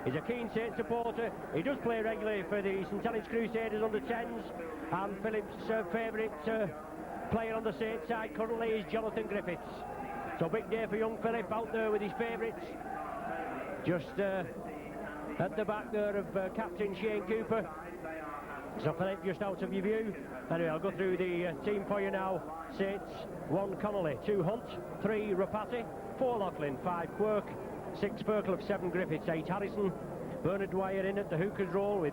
He's a keen Saints supporter. He does play regularly for the St Helens Crusaders under 10s, and Philip's favourite player on the Saints side currently is Jonathan Griffiths. So big day for young Philip out there with his favourites. Just at the back there of Captain Shane Cooper. So Philip just out of your view. Anyway, I'll go through the team for you now. Saints, 1 Connolly, 2 Hunt, 3 Rapati, 4 Loughlin, 5 Quirk, 6 Burkle, 7 Griffiths, 8 Harrison, Bernard Dwyer in at the hooker's role with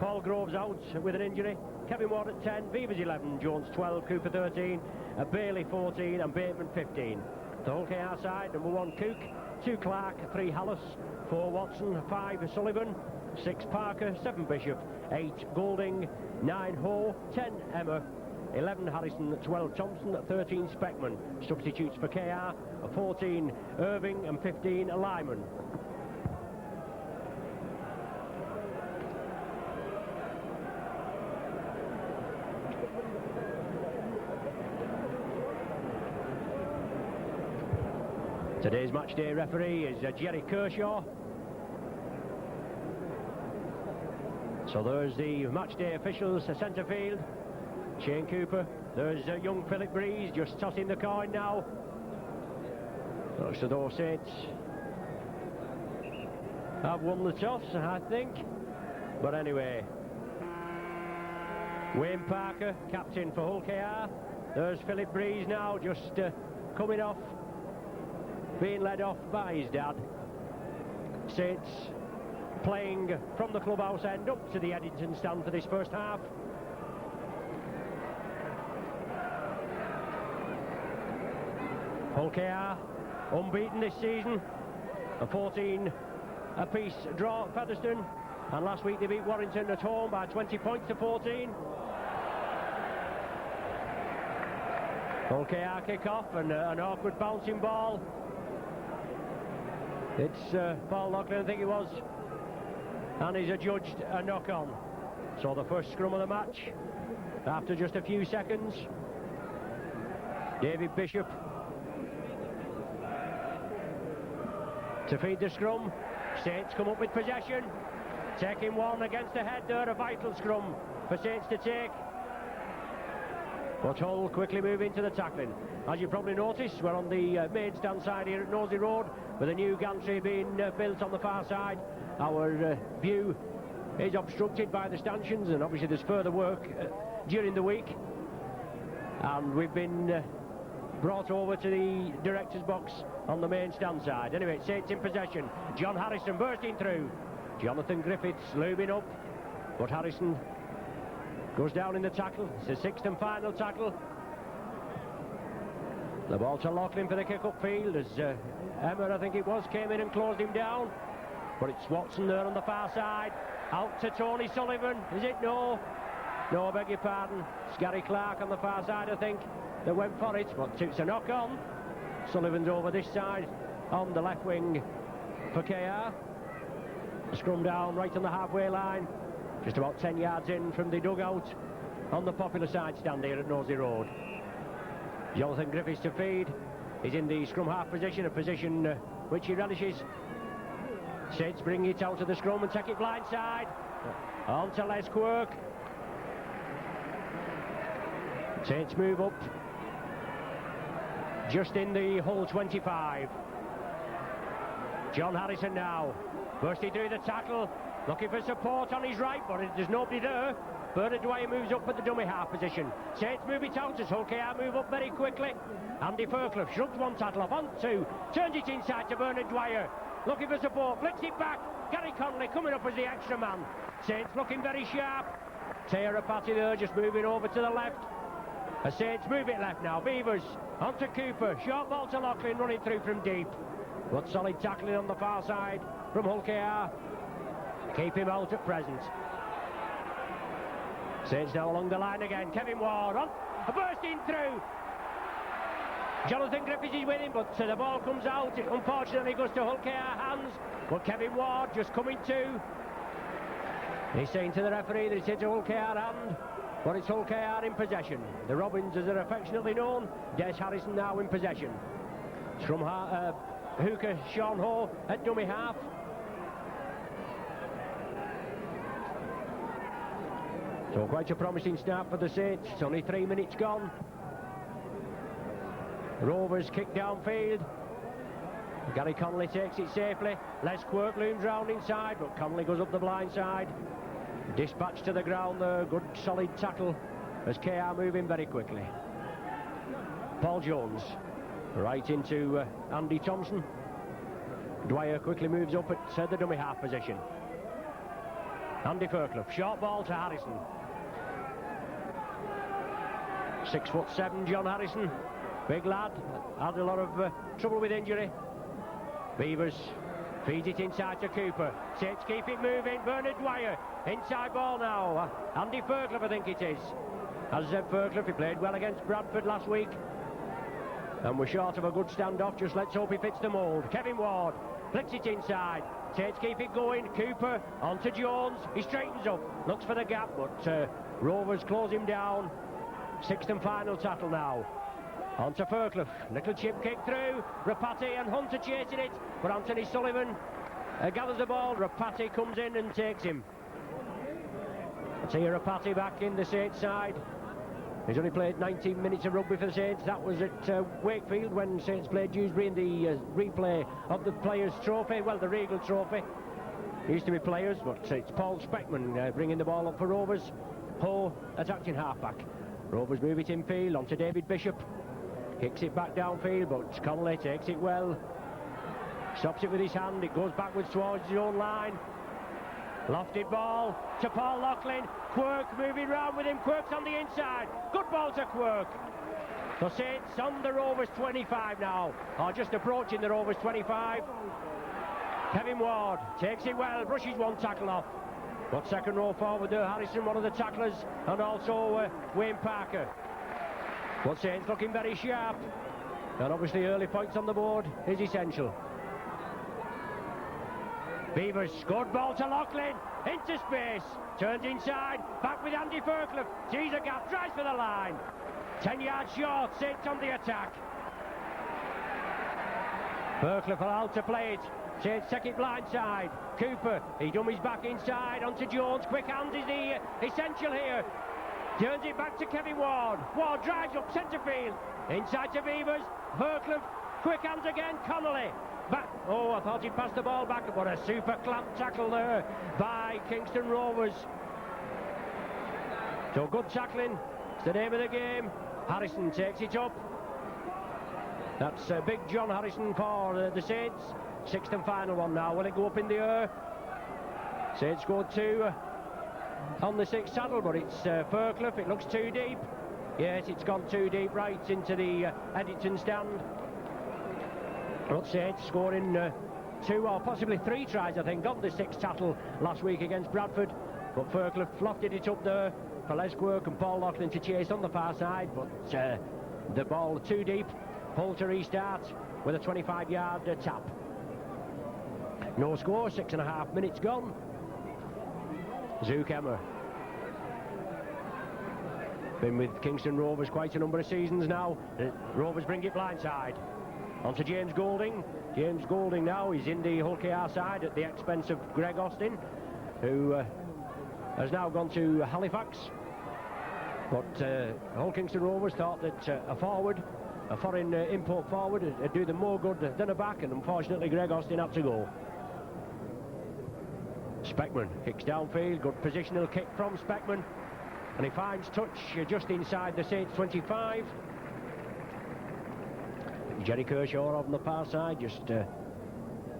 Paul Groves out with an injury, Kevin Ward at 10, Beavers 11, Jones 12, Cooper 13, Bailey 14 and Bateman 15. The Hull KR side, number 1 Cook, 2 Clark, 3 Hallis, 4 Watson, 5 Sullivan, 6 Parker, 7 Bishop, 8 Golding, 9 Ho, 10 Emma, 11 Harrison, 12 Thompson, 13 Speckman. Substitutes for KR, 14 Irving and 15 Lyman. Today's match day referee is Jerry Kershaw. So there's the match day officials, centre field. Shane Cooper. There's young Philip Breeze just tossing the coin now. Looks as though Saints have won the toss, I think. But anyway, Wayne Parker, captain for Hull KR. There's Philip Breeze now, just coming off, being led off by his dad. Saints playing from the clubhouse end up to the Eddington stand for this first half. Hull KR unbeaten this season, a 14-apiece draw at Featherstone, and last week they beat Warrington at home by 20 points to 14. Hull KR kick off and an awkward bouncing ball. It's Paul Loughlin, I think it was, and he's adjudged a knock-on. So the first scrum of the match, after just a few seconds. David Bishop to feed the scrum. Saints come up with possession, taking one against the head there, a vital scrum for Saints to take. But Hull quickly move into the tackling. As you probably noticed, we're on the main stand side here at Nosey Road, with a new gantry being built on the far side. Our view is obstructed by the stanchions, and obviously there's further work during the week. And we've been brought over to the director's box on the main stand side. Anyway, Saints in possession. John Harrison bursting through. Jonathan Griffiths lubing up, but Harrison goes down in the tackle. It's the 6th and final tackle. The ball to Loughlin for the kick-up field as Emma, I think it was, came in and closed him down. But it's Watson there on the far side. Out to Tony Sullivan. Is it? No. No, I beg your pardon. It's Gary Clark on the far side, I think, that went for it. But it's a knock-on. Sullivan's over this side on the left wing for KR. Scrum down right on the halfway line. Just about 10 yards in from the dugout on the popular side stand here at Nosey Road. Jonathan Griffiths to feed. He's in the scrum half position, a position which he relishes. Saints bring it out to the scrum and take it blind side. On to Les Quirk. Saints move up just in the Hull 25. John Harrison now bursting through the tackle, looking for support on his right, but there's nobody there. Bernard Dwyer moves up at the dummy half position. Saints move it out as Hull KR move up very quickly. Andy Fairclough shrugs one tackle off on 2, turns it inside to Bernard Dwyer, looking for support, flicks it back. Gary Connolly coming up as the extra man. Saints looking very sharp. Tara Patty there just moving over to the left. As Saints move it left now. Beavers onto Cooper, short ball to Loughlin running through from deep. But solid tackling on the far side from Hull KR. Keep him out at present. Saints now along the line again. Kevin Ward on, bursting through. Jonathan Griffiths is with him, but the ball comes out. It unfortunately goes to Hull KR hands. But Kevin Ward just coming to. He's saying to the referee that it's into Hull KR hand. But it's Hull KR in possession. The Robins, as they're affectionately known. Des Harrison now in possession. It's from hooker Sean Ho at dummy half. So quite a promising start for the Saints. It's only 3 minutes gone. Rovers kick downfield. Gary Connolly takes it safely. Les Quirk looms round inside, but Connolly goes up the blind side. Dispatched to the ground there. Good solid tackle as KR moving very quickly. Paul Jones right into Andy Thompson. Dwyer quickly moves up at the dummy half position. Andy Fairclough, short ball to Harrison. 6'7" John Harrison, big lad, had a lot of trouble with injury. Beavers feeds it inside to Cooper. Saints keep it moving. Bernard Dwyer, inside ball now. Andy Fairclough, I think it is. As Fairclough, he played well against Bradford last week. And we're short of a good standoff, just let's hope he fits the mould. Kevin Ward flicks it inside. Saints keep it going. Cooper onto Jones. He straightens up, looks for the gap, but Rovers close him down. Sixth and final tackle now. Onto Fairclough. Little chip kick through. Rapati and Hunter chasing it, but Anthony Sullivan gathers the ball. Rapati comes in and takes him. See Rapati back in the Saints side. He's only played 19 minutes of rugby for the Saints. That was at Wakefield when Saints played Dewsbury in the replay of the Players' Trophy. Well, the Regal Trophy. It used to be Players, but it's Paul Speckman bringing the ball up for Rovers. Ho attacking halfback. Rovers move it infield onto David Bishop. Kicks it back downfield, but Connolly takes it well. Stops it with his hand. It goes backwards towards his own line. Lofted ball to Paul Loughlin. Quirk moving round with him. Quirk's on the inside. Good ball to Quirk. So Saints on the Rovers 25 now, or just approaching the Rovers 25. Kevin Ward takes it well, brushes one tackle off. But second row forward there, Harrison, one of the tacklers, and also Wayne Parker. But Saints looking very sharp, and obviously early points on the board is essential. Beavers, good ball to Loughlin, into space, turns inside, back with Andy Fairclough, sees a gap, tries for the line. 10 yards short, Saints on the attack. Fairclough allowed to play it. Saints take it blindside. Cooper, he dummies back inside onto Jones. Quick hands is the essential here. Turns it back to Kevin Ward. Ward drives up centre field. Inside to Beavers. Fairclough, quick hands again. Connolly. Back. Oh, I thought he'd passed the ball back. What a super clamp tackle there by Kingston Rovers. So good tackling. It's the name of the game. Harrison takes it up. That's big John Harrison for the Saints. Sixth and final one now. Will it go up in the air? Saints scored two on the sixth saddle, but it's Fairclough. It looks too deep. Yes, it's gone too deep, right into the Eddington stand. But Saints scoring 2 or possibly 3 tries, I think, got the sixth tackle last week against Bradford. But Fairclough lofted it up there for Les Quirk and Paul Loughlin to chase on the far side, but the ball too deep. Hull to restart with a 25-yard tap. No score, 6.5 minutes gone. Zook Emmer. Been with Kingston Rovers quite a number of seasons now. The Rovers bring it blindside. On to James Golding. James Golding now, he's in the Hull KR side at the expense of Greg Austin, who has now gone to Halifax. But Hull Kingston Rovers thought that a forward, a foreign import forward, would do them more good than a back, and unfortunately Greg Austin had to go. Speckman kicks downfield, good positional kick from Speckman, and he finds touch just inside the Saints 25. Jerry Kershaw on the far side, just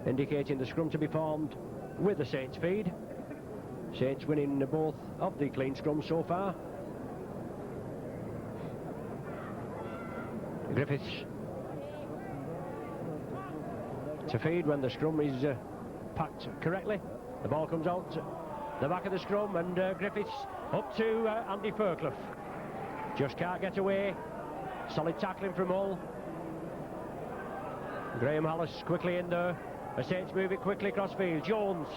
indicating the scrum to be formed with the Saints feed. Saints winning both of the clean scrums so far. Griffiths to feed when the scrum is packed correctly. The ball comes out the back of the scrum, and Griffiths up to Andy Fairclough. Just can't get away. Solid tackling from Hull. Graham Hallis quickly in there. The Saints move it quickly across field. Jones,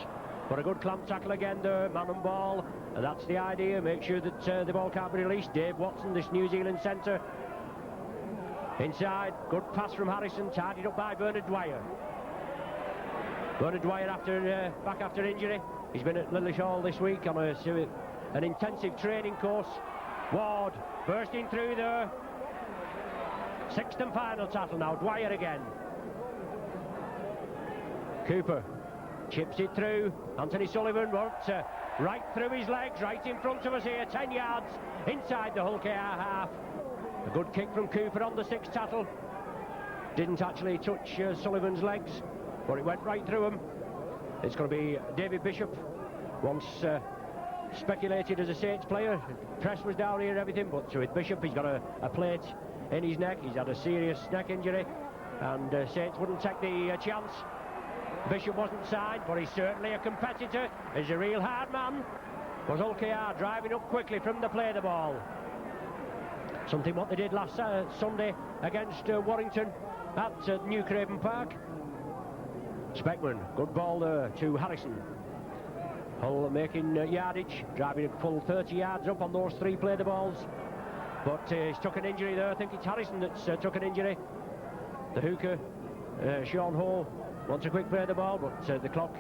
but a good clamp tackle again there. Man and ball, and that's the idea. Make sure that the ball can't be released. Dave Watson, this New Zealand centre. Inside, good pass from Harrison, tidied up by Bernard Dwyer. Bernard Dwyer back after injury. He's been at Lillishall this week on a an intensive training course. Ward bursting through there. Sixth and final tackle now. Dwyer again. Cooper chips it through. Anthony Sullivan worked right through his legs, right in front of us here. 10 yards inside the Hull KR half. A good kick from Cooper on the sixth tackle. Didn't actually touch Sullivan's legs, but it went right through him. It's going to be David Bishop, once speculated as a Saints player. Press was down here and everything, but with Bishop he's got a plate in his neck. He's had a serious neck injury, and Saints wouldn't take the chance. Bishop wasn't signed, but he's certainly a competitor. He's a real hard man. Was Hull KR driving up quickly from the play the ball. Something what they did last Sunday against Warrington at New Craven Park. Speckman, good ball there to Harrison. Hull making yardage, driving a full 30 yards up on those three play the balls. But he's took an injury there. I think it's Harrison that's took an injury. The hooker, Sean Ho, wants a quick play the ball, but the clock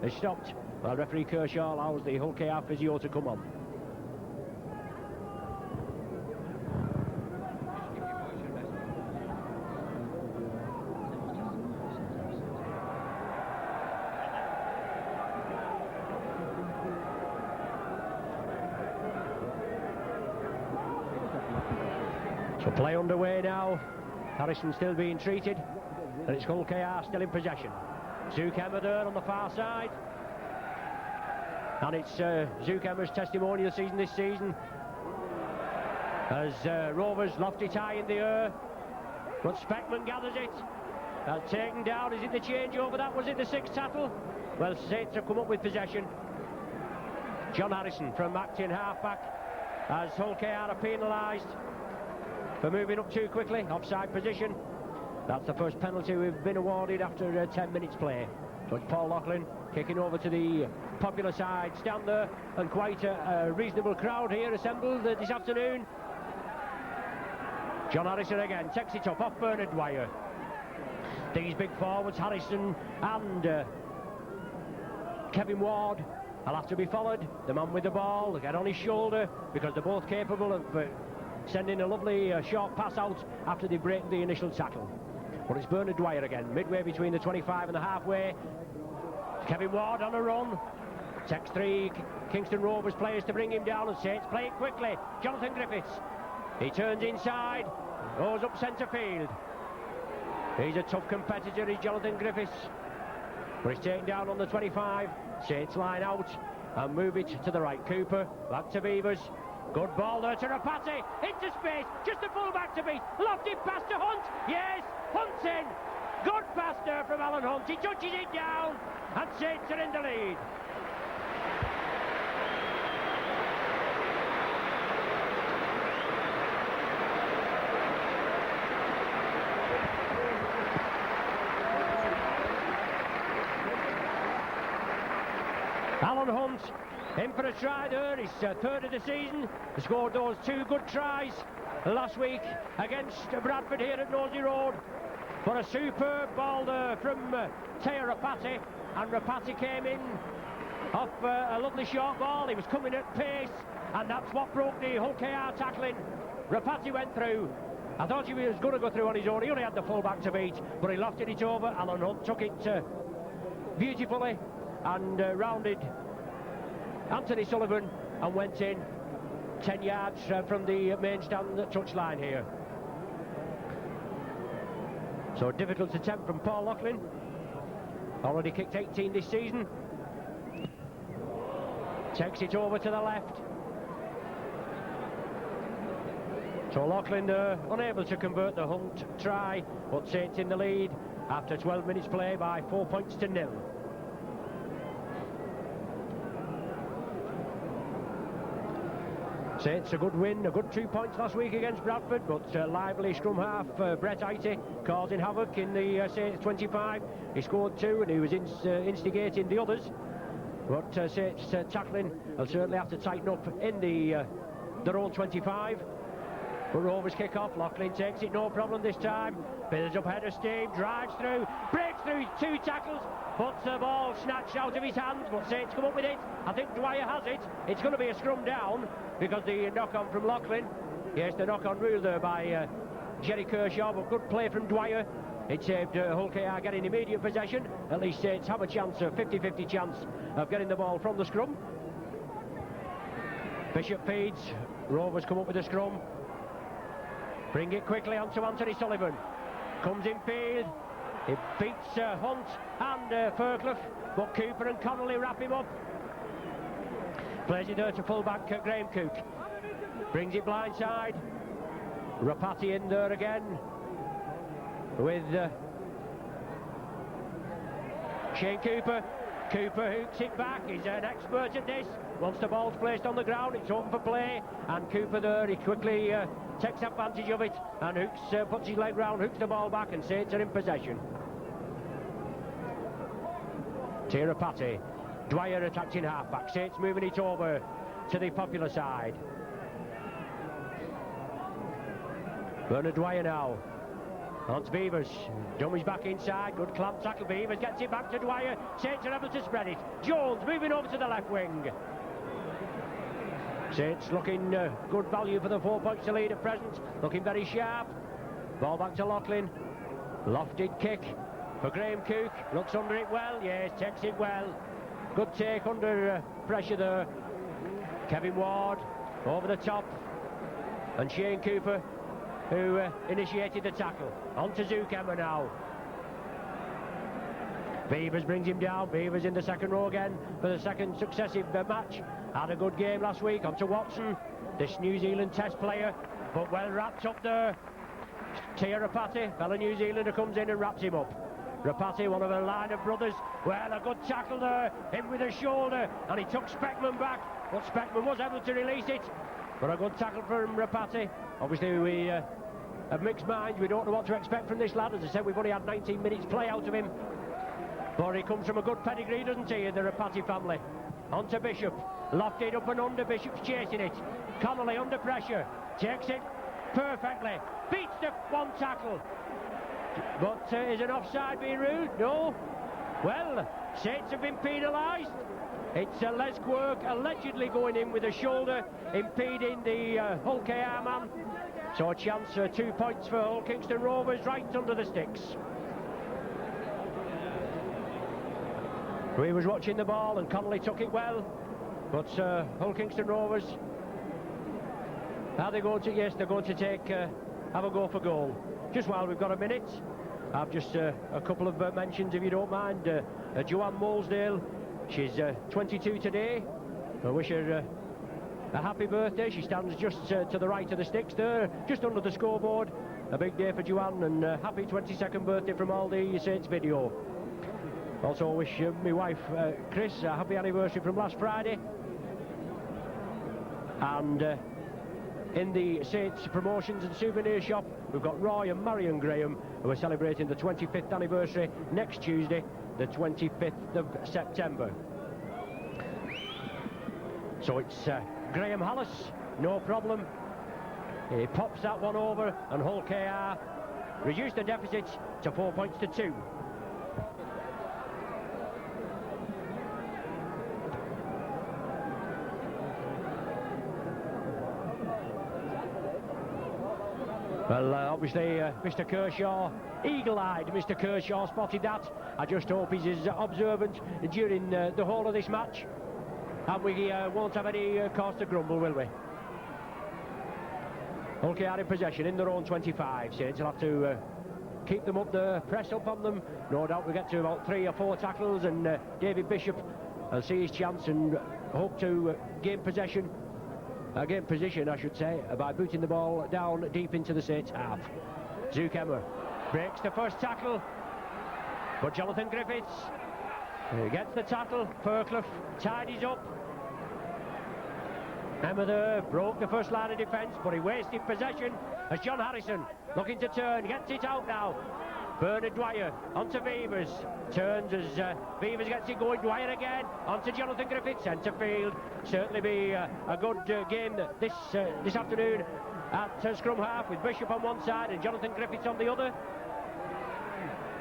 is stopped. Well, referee Kershaw allows the Hull KR physio to come on. So play underway now. Harrison still being treated, and it's Hull KR still in possession. Zuckermer there on the far side, and it's Zuckermer's testimonial season this season as Rovers loft it high in the air, but Speckman gathers it. That's taken down. Is it the changeover? That was it, the sixth tackle? Well, Saints have come up with possession. John Harrison from Acton half-back, as Hull KR are penalised for moving up too quickly. Offside position. That's the first penalty we've been awarded after 10 minutes play. So it's Paul Loughlin kicking over to the popular side stand there, and quite a reasonable crowd here assembled this afternoon. John Harrison again takes it up off Bernard Dwyer. These big forwards, Harrison and Kevin Ward, will have to be followed. The man with the ball, get on his shoulder, because they're both capable of sending a lovely short pass out after they break the initial tackle. But it's Bernard Dwyer again, midway between the 25 and the halfway. Kevin Ward on a run. Takes three Kingston Rovers players to bring him down, and Saints play it quickly. Jonathan Griffiths. He turns inside, goes up centre field. He's a tough competitor, is Jonathan Griffiths. But he's taken down on the 25. Saints line out and move it to the right. Cooper, back to Beavers. Good ball there to Rapati, into space, just a full back to beat, lofted pass to Hunt, yes, Hunt's in, good pass there from Alan Hunt, he touches it down, and Saints are in the lead. Alan Hunt in for a try there, his third of the season. He scored those two good tries last week against Bradford here at Nosey Road. But a superb ball there from Teo Rapati, and Rapati came in off a lovely short ball. He was coming at pace, and that's what broke the Hull KR tackling. Rapati went through. I thought he was going to go through on his own. He only had the full back to beat, but he lofted it over. Alan Hunt took it beautifully and rounded Anthony Sullivan and went in 10 yards from the main stand touchline here. So difficult attempt from Paul Loughlin. Already kicked 18 this season. Takes it over to the left. So Loughlin unable to convert the Hunt try, but Saints in the lead after 12 minutes play by 4 points to 0. Saints a good win, a good 2 points last week against Bradford, but lively scrum half Brett Ighty causing havoc in the Saints 25. He scored 2 and he was instigating the others. But Saints tackling will certainly have to tighten up in their own 25. But Rovers kick off. Loughlin takes it, no problem this time. Builds up head of steam, drives through, breaks through 2 tackles, puts the ball snatched out of his hands, but Saints come up with it. I think Dwyer has it. It's going to be a scrum down because the knock-on from Loughlin. Yes, the knock-on rule there by Jerry Kershaw, but good play from Dwyer. It saved Hull KR getting immediate possession. At least Saints have a chance, a 50-50 chance of getting the ball from the scrum. Bishop feeds, Rovers come up with a scrum. Bring it quickly onto Anthony Sullivan. Comes in field. He beats Hunt and Fairclough, but Cooper and Connolly wrap him up. Plays it there to full-back Graham Cook. Brings it blindside. Rapati in there again with Shane Cooper. Cooper hooks it back. He's an expert at this. Once the ball's placed on the ground, it's open for play. And Cooper there, he quickly takes advantage of it and hooks, puts his leg round, hooks the ball back, and Saints are in possession. Tirapati, Dwyer attacking half-back. Saints moving it over to the popular side. Bernard Dwyer now. On to Beavers. Dummies back inside. Good clamp tackle. Beavers gets it back to Dwyer. Saints are able to spread it. Jones moving over to the left wing. Saints looking good value for the 4 points to lead at present. Looking very sharp. Ball back to Loughlin. Lofted kick for Graham Cook. Looks under it well. Yes, takes it well. Good take under pressure there. Kevin Ward over the top. And Shane Cooper, who initiated the tackle. On to Zukemmer now. Beavers brings him down. Beavers in the second row again for the second successive match. Had a good game last week. On to Watson, this New Zealand test player, but well wrapped up there. Tirapati, fellow New Zealander, comes in and wraps him up. Rapati, one of a line of brothers. Well, a good tackle there, in with a shoulder, and he took Speckman back, but Speckman was able to release it. But a good tackle from Rapati. Obviously, we have mixed minds. We don't know what to expect from this lad. As I said, we've only had 19 minutes play out of him. But he comes from a good pedigree, doesn't he, in the Rapati family. On to Bishop. Lofted up and under. Bishop's chasing it. Connolly under pressure. Takes it perfectly. Beats the one tackle. But is an offside being ruled? No. Well, Saints have been penalised. It's Les Quirk allegedly going in with a shoulder, impeding the Hull KR man. So a chance, 2 points for Hull Kingston Rovers, right under the sticks. We was watching the ball and Connolly took it well, but Hull Kingston Rovers, are they going to? Yes, they're going to take have a go for goal. Just while we've got a minute, I've just a couple of mentions, if you don't mind. Joanne Molesdale, she's 22 today. I wish her a happy birthday. She stands just to the right of the sticks there, just under the scoreboard. A big day for Joanne, and happy 22nd birthday from all the Saints video. Also wish my wife Chris a happy anniversary from last Friday. And in the Saints promotions and souvenir shop, we've got Roy and Marion Graham, who are celebrating the 25th anniversary next Tuesday, the 25th of September. So it's Graham Hallis, no problem. He pops that one over, and Hull KR reduce the deficit to 4 points to 2. Well, obviously, Mr. Kershaw, eagle-eyed Mr. Kershaw spotted that. I just hope he's as observant during the whole of this match. And we won't have any cause to grumble, will we? Hull KR in possession in their own 25. Saints will have to keep them up there, press up on them. No doubt we'll get to about 3 or 4 tackles, and David Bishop will see his chance and hope to gain possession. Gain position, I should say, by booting the ball down deep into the Saints half. Zukemmer breaks the first tackle, but Jonathan Griffiths gets the tackle. Fairclough tidies up. Emma there broke the first line of defence, but he wasted possession as John Harrison looking to turn, gets it out now. Bernard Dwyer onto Beavers, turns as Beavers gets it going. Dwyer again onto Jonathan Griffith, centre field. Certainly be a good game this afternoon at scrum half with Bishop on one side and Jonathan Griffiths on the other.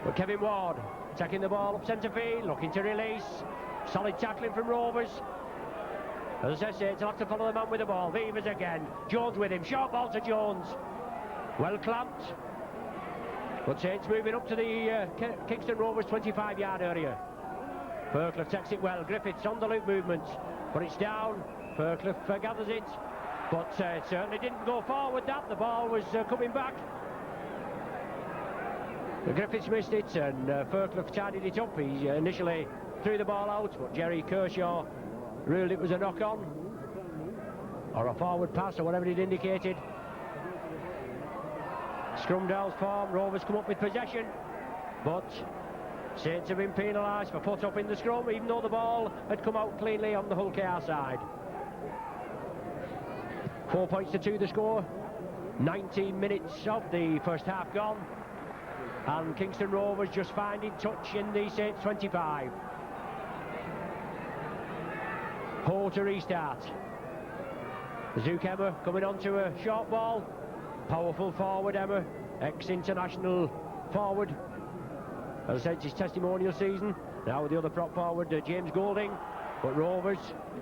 But Kevin Ward taking the ball up centre field, looking to release. Solid tackling from Rovers. As I say, he'll have to follow the man with the ball. Beavers again. Jones with him. Short ball to Jones. Well clamped. But Saints moving up to the Kingston Rovers 25-yard area. Fairclough takes it well. Griffiths on the loop movement. But it's down. Fairclough gathers it. But it certainly didn't go forward that. The ball was coming back. Griffiths missed it and Fairclough tidied it up. He initially threw the ball out, but Jerry Kershaw ruled it was a knock-on or a forward pass or whatever it indicated. Scrum down form, Rovers come up with possession, but Saints have been penalised for put up in the scrum, even though the ball had come out cleanly on the Hull KR side. 4 points to 2 the score. 19 minutes of the first half gone, and Kingston Rovers just finding touch in the Saints 25. Ho to restart. Zook Emma coming onto a short ball. Powerful forward Emma, ex-international forward. As I said, it's his testimonial season. Now with the other prop forward, James Golding. But Rovers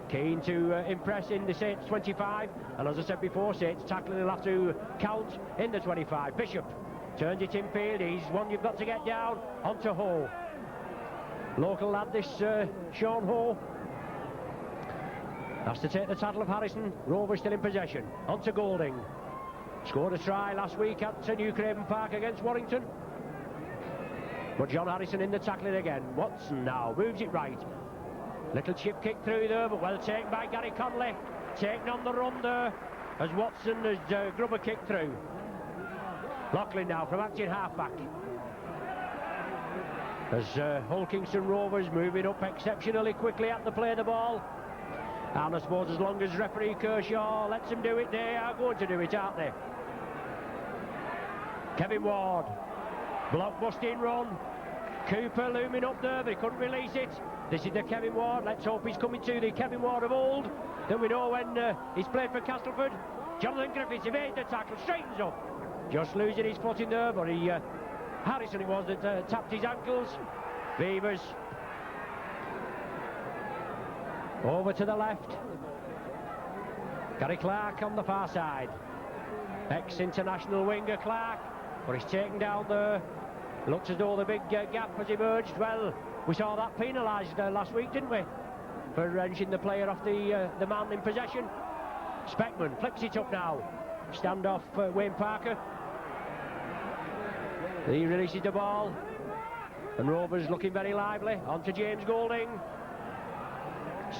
keen to impress in the Saints 25. And as I said before, Saints tackling will have to count in the 25. Bishop turns it in field. He's one you've got to get down. Onto Ho. Local lad, this Sean Ho. Has to take the title of Harrison. Rovers still in possession. Onto Golding. Scored a try last week at New Craven Park against Warrington. But John Harrison in the tackling again. Watson now moves it right. Little chip kick through there, but well taken by Gary Conley. Taken on the run there as Watson has grubber kicked through. Loughlin now from acting halfback. As Hull Kingston Rovers moving up exceptionally quickly at the play of the ball. And I suppose as long as referee Kershaw lets them do it, they are going to do it, aren't they? Kevin Ward. Block-busting run. Cooper looming up there, but he couldn't release it. This is the Kevin Ward. Let's hope he's coming to the Kevin Ward of old that we know when he's played for Castleford. Jonathan Griffiths evades the tackle, straightens up. Just losing his foot in there, but Harrison it was that tapped his ankles. Beavers. Over to the left. Gary Clark on the far side. Ex-international winger Clark, but he's taken down there. Looks as though the big gap has emerged. Well, we saw that penalised last week, didn't we? For wrenching the player off the man in possession. Speckman flicks it up now. Stand-off Wayne Parker. He releases the ball. And Rovers looking very lively. On to James Golding.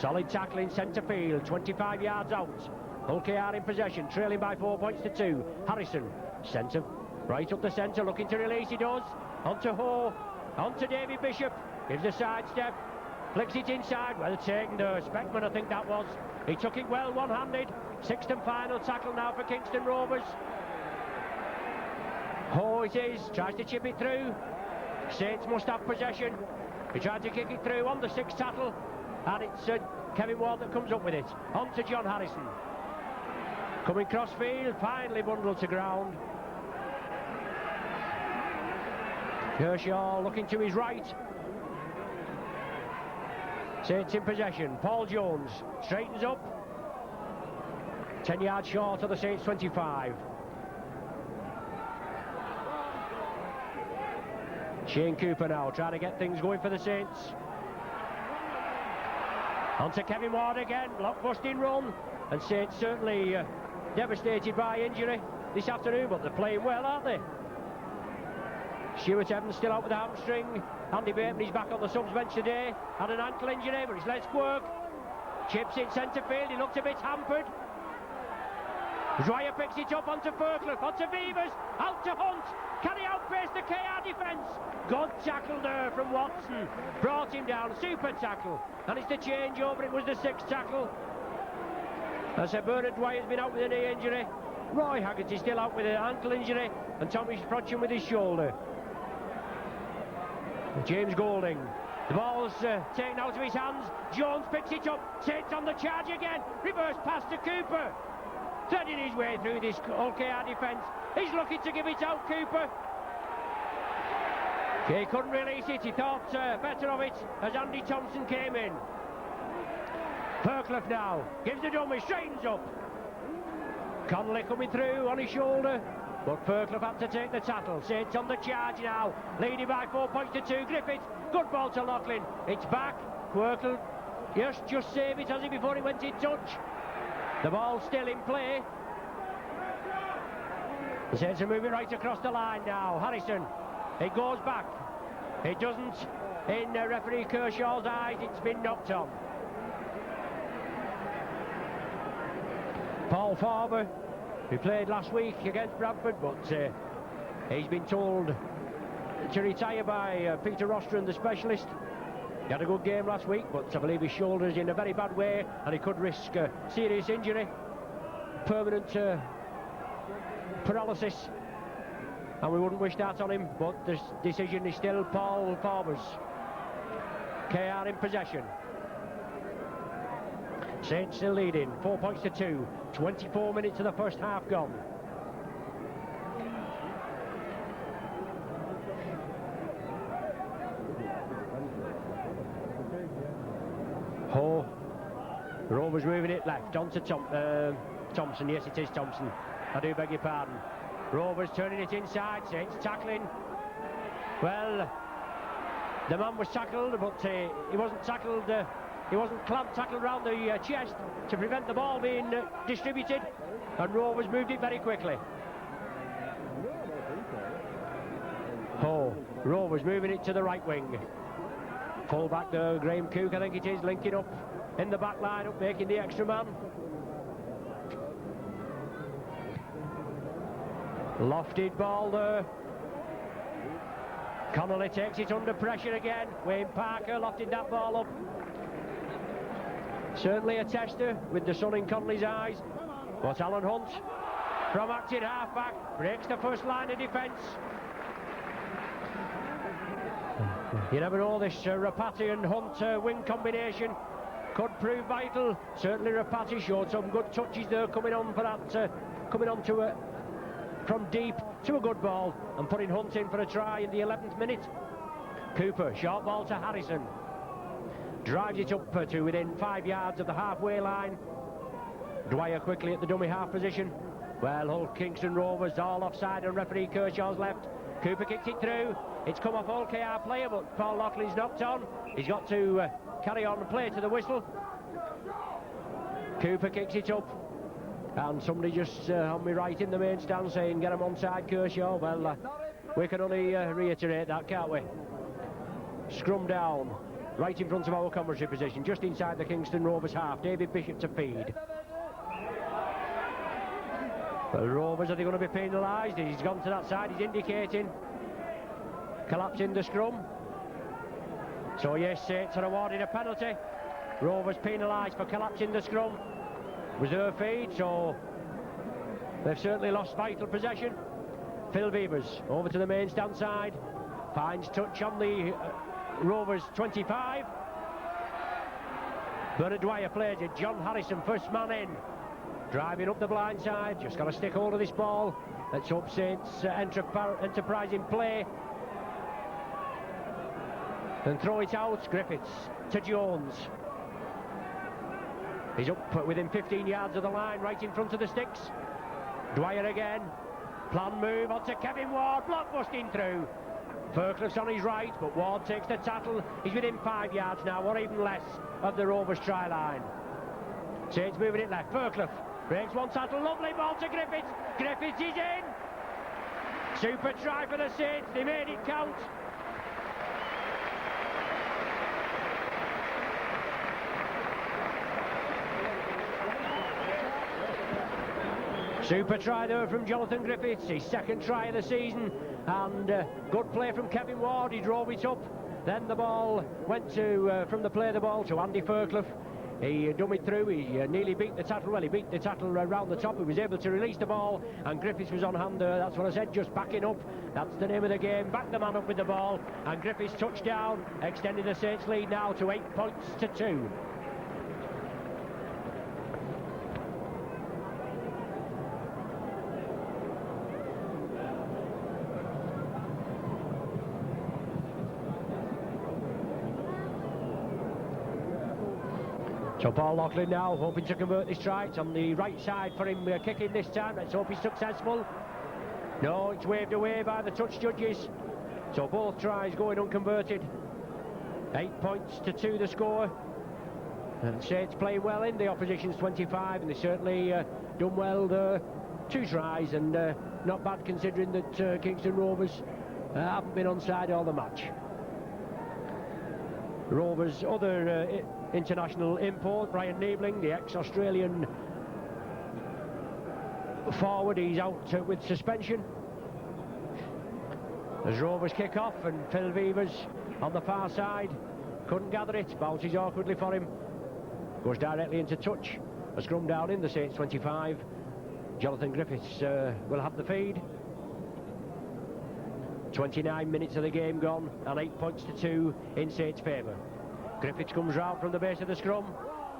Solid tackling centre field, 25 yards out. Hull KR in possession, trailing by 4 points to 2. Harrison, centre, right up the centre, looking to release, he does. Onto Ho, onto David Bishop, gives a side step, flicks it inside, well taken there. Speckman, I think that was. He took it well, one-handed. Sixth and final tackle now for Kingston Rovers. Ho it is, tries to chip it through. Saints must have possession. He tried to kick it through on the sixth tackle. And it's Kevin Ward that comes up with it. On to John Harrison. Coming cross-field, finally bundled to ground. Kershaw looking to his right. Saints in possession. Paul Jones straightens up. 10 yards short of the Saints 25. Shane Cooper now trying to get things going for the Saints. On to Kevin Ward again, block-busting run, and Saints certainly devastated by injury this afternoon, but they're playing well, aren't they? Stuart Evans still out with a hamstring. Andy Bateman, he's back on the subs bench today, had an ankle injury, but his legs work. Chips in centre field, he looked a bit hampered. Dwyer picks it up onto Fairclough, onto Beavers, out to Hunt. Can he outpace the KR defence? Good tackle there from Watson. Brought him down, super tackle. And it's the change over, it was the sixth tackle. As I said, Bernard Dwyer's been out with a knee injury. Roy Haggerty's still out with an ankle injury. And Tommy Sprotchen with his shoulder. James Golding. The ball's taken out of his hands. Jones picks it up. Saints on the charge again. Reverse pass to Cooper. threading his way through this OKR defence. He's looking to give it out, Cooper. He couldn't release it. He thought better of it as Andy Thompson came in. Fairclough now gives the dummy, straightens up. Connolly coming through on his shoulder, but Fairclough had to take the tackle. Saints on the charge now, leading by 4 points to 2. Griffiths, good ball to Loughlin. It's back. Quirkle, yes, just save it, has he, before he went in touch. The ball's still in play. The Saints are moving right across the line now. Harrison, it goes back. It doesn't. In referee Kershaw's eyes, it's been knocked on. Paul Farber, who played last week against Bradford, but he's been told to retire by Peter Rostron, the specialist. He had a good game last week, but I believe his shoulder's in a very bad way, and he could risk serious injury, permanent paralysis, and we wouldn't wish that on him. But the decision is still Paul Farber's. KR in possession. Saints still leading, 4 points to 2. 24 minutes of the first half gone. Ho. Rovers moving it left onto Thompson. Yes, it is Thompson. I do beg your pardon. Rovers turning it inside. Saints tackling. Well, the man was tackled, but he wasn't tackled. He wasn't tackled round the chest to prevent the ball being distributed, and Rovers moved it very quickly. Rovers moving it to the right wing. Full back there, Graham Cook, I think it is, linking up in the back line, up making the extra man. Lofted ball there. Connolly takes it under pressure again. Wayne Parker lofted that ball up. Certainly a tester with the sun in Connolly's eyes. But Alan Hunt, from acting half-back, breaks the first line of defence. You never know, this Rapati and Hunt wing combination could prove vital. Certainly Rapati showed some good touches there, coming on for that, coming on to from deep to a good ball and putting Hunt in for a try in the 11th minute. Cooper, short ball to Harrison. Drives it up to within 5 yards of the halfway line. Dwyer quickly at the dummy half position. Well, Hull Kingston Rovers all offside on referee Kershaw's left. Cooper kicks it through. It's come off all KR player, but Paul Loughlin's knocked on. He's got to carry on and play to the whistle. Cooper kicks it up. And somebody just on me right in the main stand saying, get him onside, Kershaw. Well, we can only reiterate that, can't we? Scrum down. Right in front of our commentary position, just inside the Kingston Rovers half. David Bishop to feed. The Rovers, are they going to be penalised? He's gone to that side, he's indicating. Collapsing the scrum. So yes, Saints are awarding a penalty. Rovers penalised for collapsing the scrum. Reserve feed, so they've certainly lost vital possession. Phil Beavers over to the main stand side. Finds touch on the Rovers 25. Bernard Dwyer plays it. John Harrison, first man in. Driving up the blind side. Just got to stick hold of this ball. Let's hope Saints enterprise in play. And throw it out. Griffiths to Jones. He's up within 15 yards of the line, right in front of the sticks. Dwyer again. Plan move onto Kevin Ward. Block busting through. Fairclough's on his right, but Ward takes the tackle. He's within 5 yards now, or even less, of the Rovers try line. Saints moving it left. Fairclough breaks one tackle. Lovely ball to Griffiths. Griffiths is in. Super try for the Saints. They made it count. Super try there from Jonathan Griffiths, his second try of the season, and good play from Kevin Ward. He drove it up. Then the ball went to from the play of the ball to Andy Fairclough. He dummied through. He nearly beat the tackle. Well, he beat the tackle round the top. He was able to release the ball, and Griffiths was on hand there. That's what I said, just backing up. That's the name of the game. Back the man up with the ball, and Griffiths touchdown, extending the Saints lead now to 8 points to 2. So Paul Loughlin now hoping to convert this try. It's on the right side for him kicking this time. Let's hope he's successful. No, it's waved away by the touch judges. So both tries going unconverted. 8 points to 2 the score. And Saints playing well in the opposition's 25, and they certainly done well there. 2 tries, and not bad considering that Kingston Rovers haven't been onside all the match. Rovers' other international import, Brian Niebling, the ex-Australian forward, he's out with suspension. As Rovers kick off, and Phil Vevers on the far side couldn't gather it, bounces awkwardly for him, goes directly into touch. A scrum down in the Saints 25. Jonathan Griffiths will have the feed. 29 minutes of the game gone, and 8 points to 2 in Saints' favour. Griffiths comes round from the base of the scrum,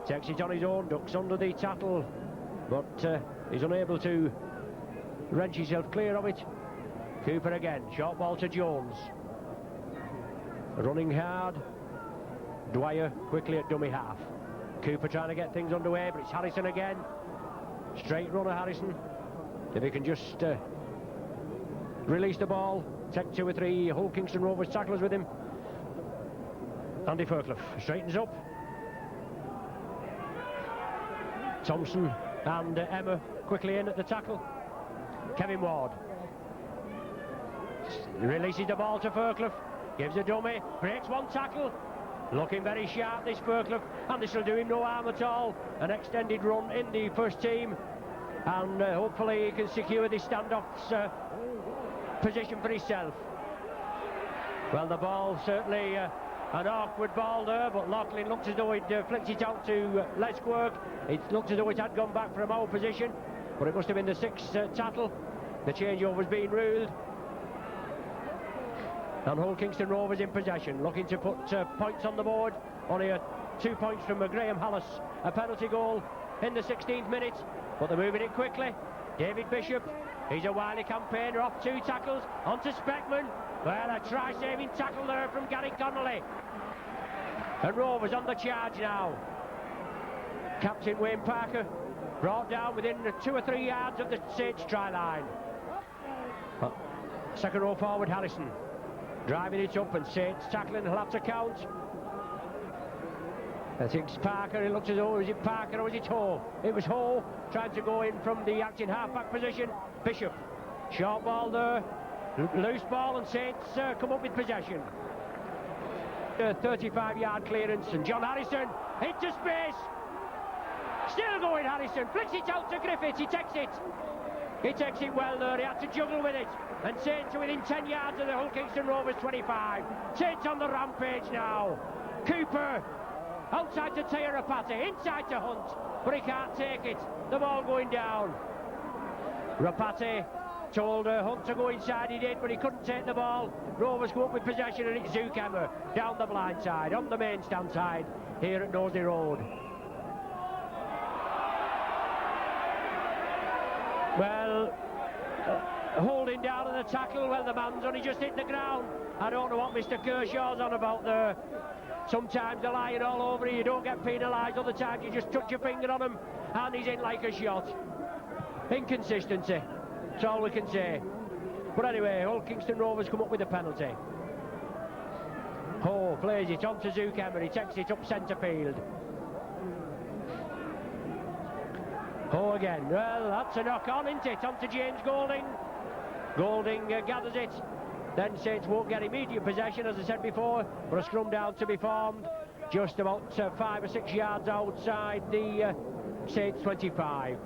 takes it on his own, ducks under the tackle, but he's unable to wrench himself clear of it. Cooper again, short ball to Jones. Running hard. Dwyer quickly at dummy half. Cooper trying to get things underway, but it's Harrison again. Straight runner Harrison. If he can just release the ball, take 2 or 3 Hull Kingston Rovers tacklers with him. Andy Fairclough straightens up. Thompson and Emma quickly in at the tackle. Kevin Ward releases the ball to Fairclough, gives a dummy, breaks 1 tackle. Looking very sharp, this Fairclough, and this will do him no harm at all. An extended run in the first team, and hopefully he can secure this standoff's position for himself. Well, the ball certainly an awkward ball there, but Loughlin looks as though he'd flicked it out to Lesquerk. It looked as though it had gone back from our position, but it must have been the 6th tackle. The changeover's been ruled. And Hull Kingston Rovers in possession, looking to put points on the board. Only 2 points from Graham Hallis, a penalty goal in the 16th minute, but they're moving it quickly. David Bishop, he's a wily campaigner, off 2 tackles, onto Speckman. Well, a try-saving tackle there from Gary Connolly. And Rovers on the charge now. Captain Wayne Parker brought down within 2 or 3 yards of the Saints try line. Second row forward Harrison driving it up, and Saints tackling, he'll have to count. I think it's Parker. It looks as though, was it Parker or was it Ho? It was Ho trying to go in from the acting half-back position. Bishop, short ball there, loose ball, and Saints come up with possession. 35-yard clearance, and John Harrison into space. Still going Harrison, flicks it out to Griffiths, he takes it. He takes it well there, he had to juggle with it. And Saints are within 10 yards of the Hull Kingston Rovers 25. Saints on the rampage now. Cooper outside to Rapati, inside to Hunt, but he can't take it. The ball going down. Rapati told Hunt to go inside, he did, but he couldn't take the ball. Rovers go up with possession, and it's Zuchammer down the blind side, on the main stand side here at Knowsley Road. Well, holding down on the tackle, well, the man's only just hit the ground. I don't know what Mr. Kershaw's on about there. Sometimes they're lying all over you, you don't get penalised. Other times you just touch your finger on him and he's in like a shot. Inconsistency, that's all we can say. But anyway, Hull Kingston Rovers come up with a penalty. Ho plays it on to Zuchammer, he takes it up centre field. Ho again, well, that's a knock on, isn't it? On to James Golding. Golding gathers it. Then Saints won't get immediate possession, as I said before, but a scrum down to be formed just about 5 or 6 yards outside the Saints 25.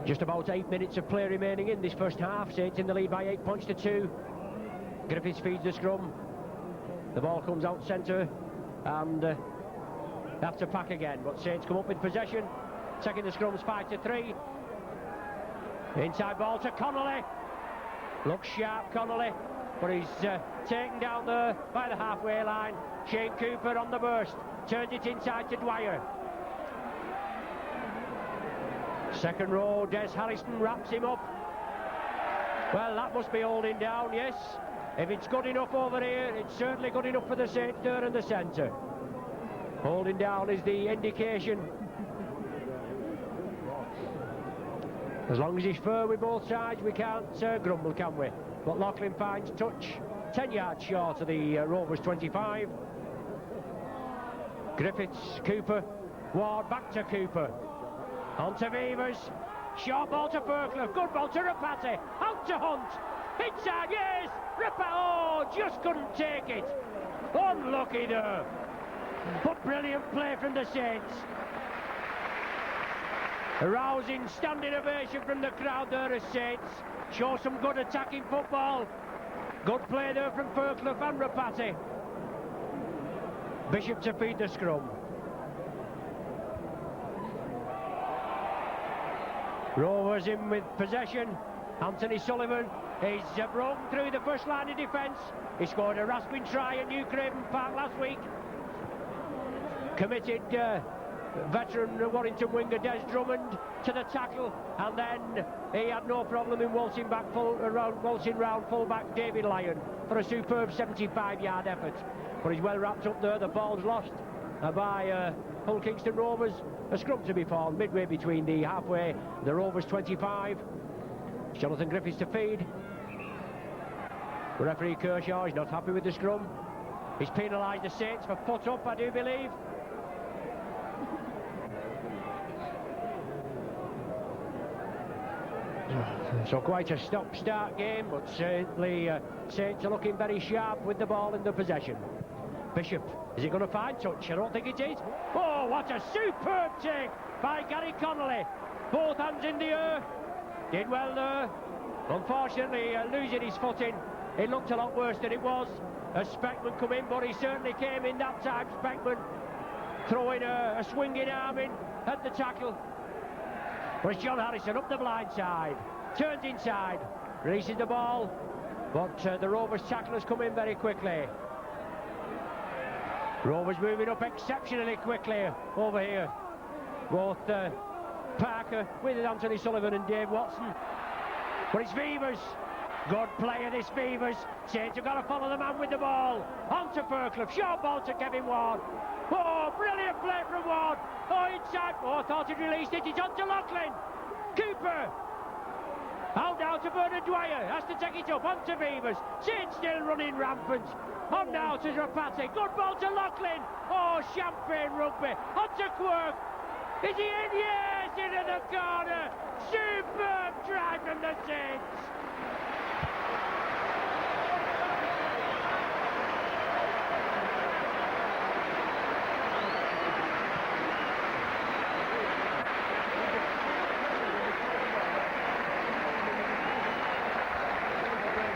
Just about 8 minutes of play remaining in this first half. Saints in the lead by 8 points to 2. Griffiths feeds the scrum. The ball comes out centre, and have to pack again, but Saints come up with possession. Taking the scrums 5 to 3. Inside ball to Connolly. Looks sharp, Connolly, but he's taken down there by the halfway line. Shane Cooper on the burst, turns it inside to Dwyer. Second row, Des Harrison wraps him up. Well, that must be holding down, yes. If it's good enough over here, it's certainly good enough for the Saints there in the centre. Holding down is the indication. As long as he's fair with both sides, we can't grumble, can we? But Lachlan finds touch, 10 yards short of the Rovers 25. Griffiths, Cooper, Ward, back to Cooper. On to Beavers. Short ball to Fairclough, good ball to Rapati. Out to Hunt. Inside, yes! Oh, just couldn't take it. Unlucky there. But brilliant play from the Saints. A rousing standing ovation from the crowd there as Saints show some good attacking football. Good play there from Fairclough and Rapati. Bishop to feed the scrum. Rovers in with possession. Anthony Sullivan is broken through the first line of defence. He scored a rasping try at New Craven Park last week. Committed veteran Warrington winger Des Drummond to the tackle, and then he had no problem in waltzing round full-back David Lyon for a superb 75-yard effort. But he's well wrapped up there. The ball's lost by Hull Kingston Rovers. A scrum to be formed midway between the halfway, the Rovers 25. Jonathan Griffiths to feed. Referee Kershaw is not happy with the scrum. He's penalised the Saints for foot up, I do believe. So quite a stop-start game, but certainly Saints are looking very sharp with the ball in the possession. Bishop, is he going to find touch? I don't think it is. Oh, what a superb take by Gary Connolly. Both hands in the air. Did well there. Unfortunately, losing his footing. It looked a lot worse than it was as Speckman come in, but he certainly came in that time. Speckman throwing a swinging arm in at the tackle. But it's John Harrison up the blind side. Turns inside. Releases the ball. But the Rovers tacklers come in very quickly. Rovers moving up exceptionally quickly over here. Both Parker with Anthony Sullivan and Dave Watson. But it's Beavers. Good player, this Beavers. Saints have got to follow the man with the ball. On to Fairclough. Short ball to Kevin Ward. Oh, brilliant play from Ward. Oh, inside. Oh, thought he'd released it. It's on to Lachlan. Cooper. Out now to Bernard Dwyer. Has to take it up. On to Beavers. Saints still running rampant. On now to Rapati. Good ball to Lachlan. Oh, champagne rugby. On to Quirk. Is he in? Yes, into the corner. Superb try from the Saints.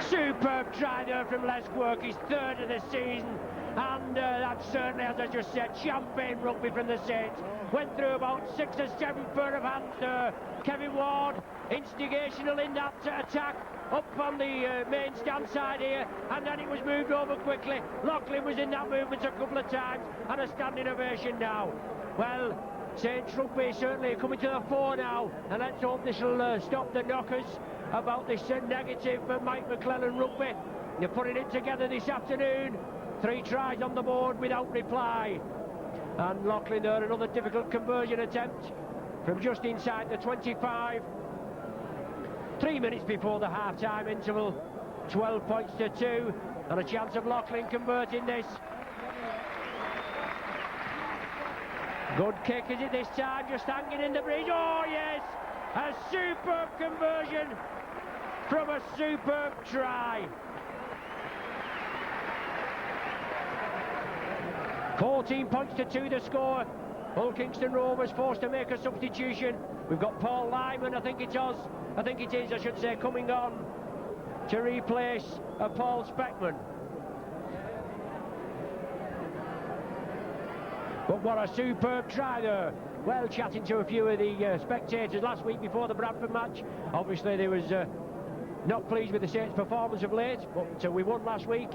Superb try there from Les Quirk, his third of the season, and that's certainly, as I just said, champagne rugby from the Saints. Went through about 6 or 7 pair of hands there. Kevin Ward, instigational in that attack, up on the main stand side here, and then it was moved over quickly. Lachlan was in that movement a couple of times, and a standing ovation now. Well, Saints rugby certainly coming to the fore now, and let's hope this will stop the knockers about this negative Mike McClellan rugby. They're putting it together this afternoon. 3 tries on the board without reply. And Lachlan there, another difficult conversion attempt from just inside the 25. 3 minutes before the half-time interval. 12 points to 2, and a chance of Lachlan converting this. Good kick, is it this time? Just hanging in the breeze. Oh, yes! A superb conversion from a superb try. 14 points to 2 the score. Hull Kingston Rovers forced to make a substitution. We've got Paul Lyman, I think it is, I should say, coming on to replace Paul Speckman. But what a superb try there. Well, chatting to a few of the spectators last week before the Bradford match, obviously they was not pleased with the Saints' performance of late, but we won last week,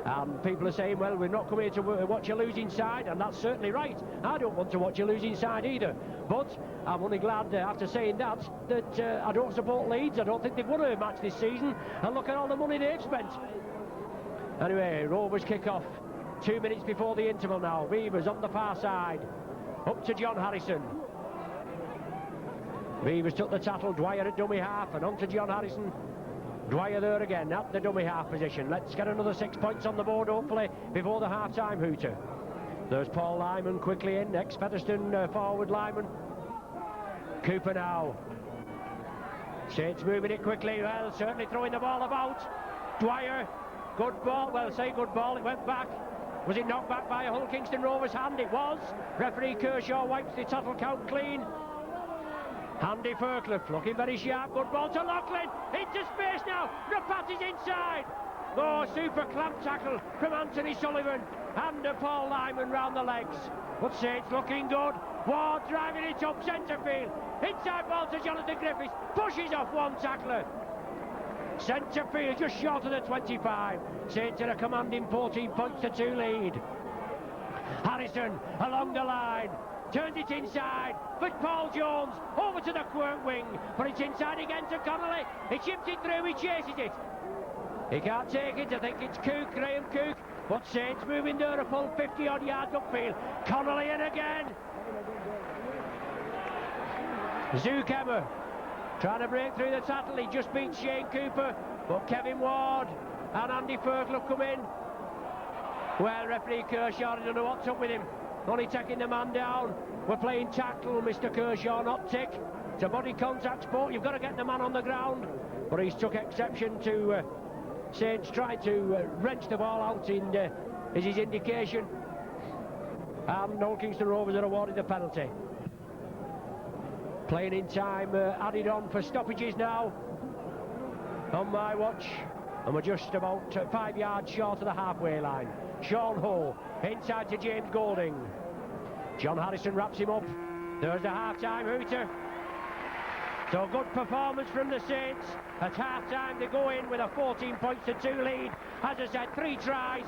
and people are saying, well, we're not coming here to watch a losing side, and that's certainly right. I don't want to watch a losing side either, but I'm only glad after saying that I don't support Leeds. I don't think they've won a match this season, and look at all the money they've spent. Anyway, Rovers kick off 2 minutes before the interval now. Beavers on the far side. Up to John Harrison. Beavers took the tattle. Dwyer at dummy half and on to John Harrison. Dwyer there again at the dummy half position. Let's get another 6 points on the board, hopefully, before the half-time hooter. There's Paul Lyman quickly in. Ex-Featherstone forward Lyman. Cooper now. Saints moving it quickly. Well, certainly throwing the ball about. Dwyer. Good ball. Well, say good ball. It went back. Was it knocked back by a Hull Kingston Rovers hand? It was. Referee Kershaw wipes the tattle count clean. Andy Fairclough looking very sharp. Good ball to Loughlin. Into space now. Rapat is inside. Oh, super clamp tackle from Anthony Sullivan. And Paul Lyman round the legs. But Saints looking good. Ward driving it up centre field. Inside ball to Jonathan Griffiths. Pushes off one tackler. Centre field just short of the 25. Saints in a commanding 14 points to 2 lead. Harrison along the line. Turns it inside for Paul Jones. Over to the Quirk wing. But it's inside again to Connolly. He chips it through. He chases it. He can't take it. I think it's Cook, Graham Cook. But Saints moving there a full 50-odd yards upfield. Connolly in again. Zuckermer trying to break through the tattle. He just beat Shane Cooper. But Kevin Ward and Andy Fairclough come in. Well, referee Kershaw, I don't know what's up with him. Only taking the man down. We're playing tackle, Mr. Kershaw, not tick. It's a body contact sport. You've got to get the man on the ground. But he's took exception to Saints trying to wrench the ball out is his indication. And Hull Kingston Rovers are awarded the penalty. Playing in time added on for stoppages now. On my watch. And we're just about 5 yards short of the halfway line. Sean Hull inside to James Golding. John Harrison wraps him up. There's the half-time hooter. So good performance from the Saints. At half-time they go in with a 14 points to 2 lead. As I said, 3 tries.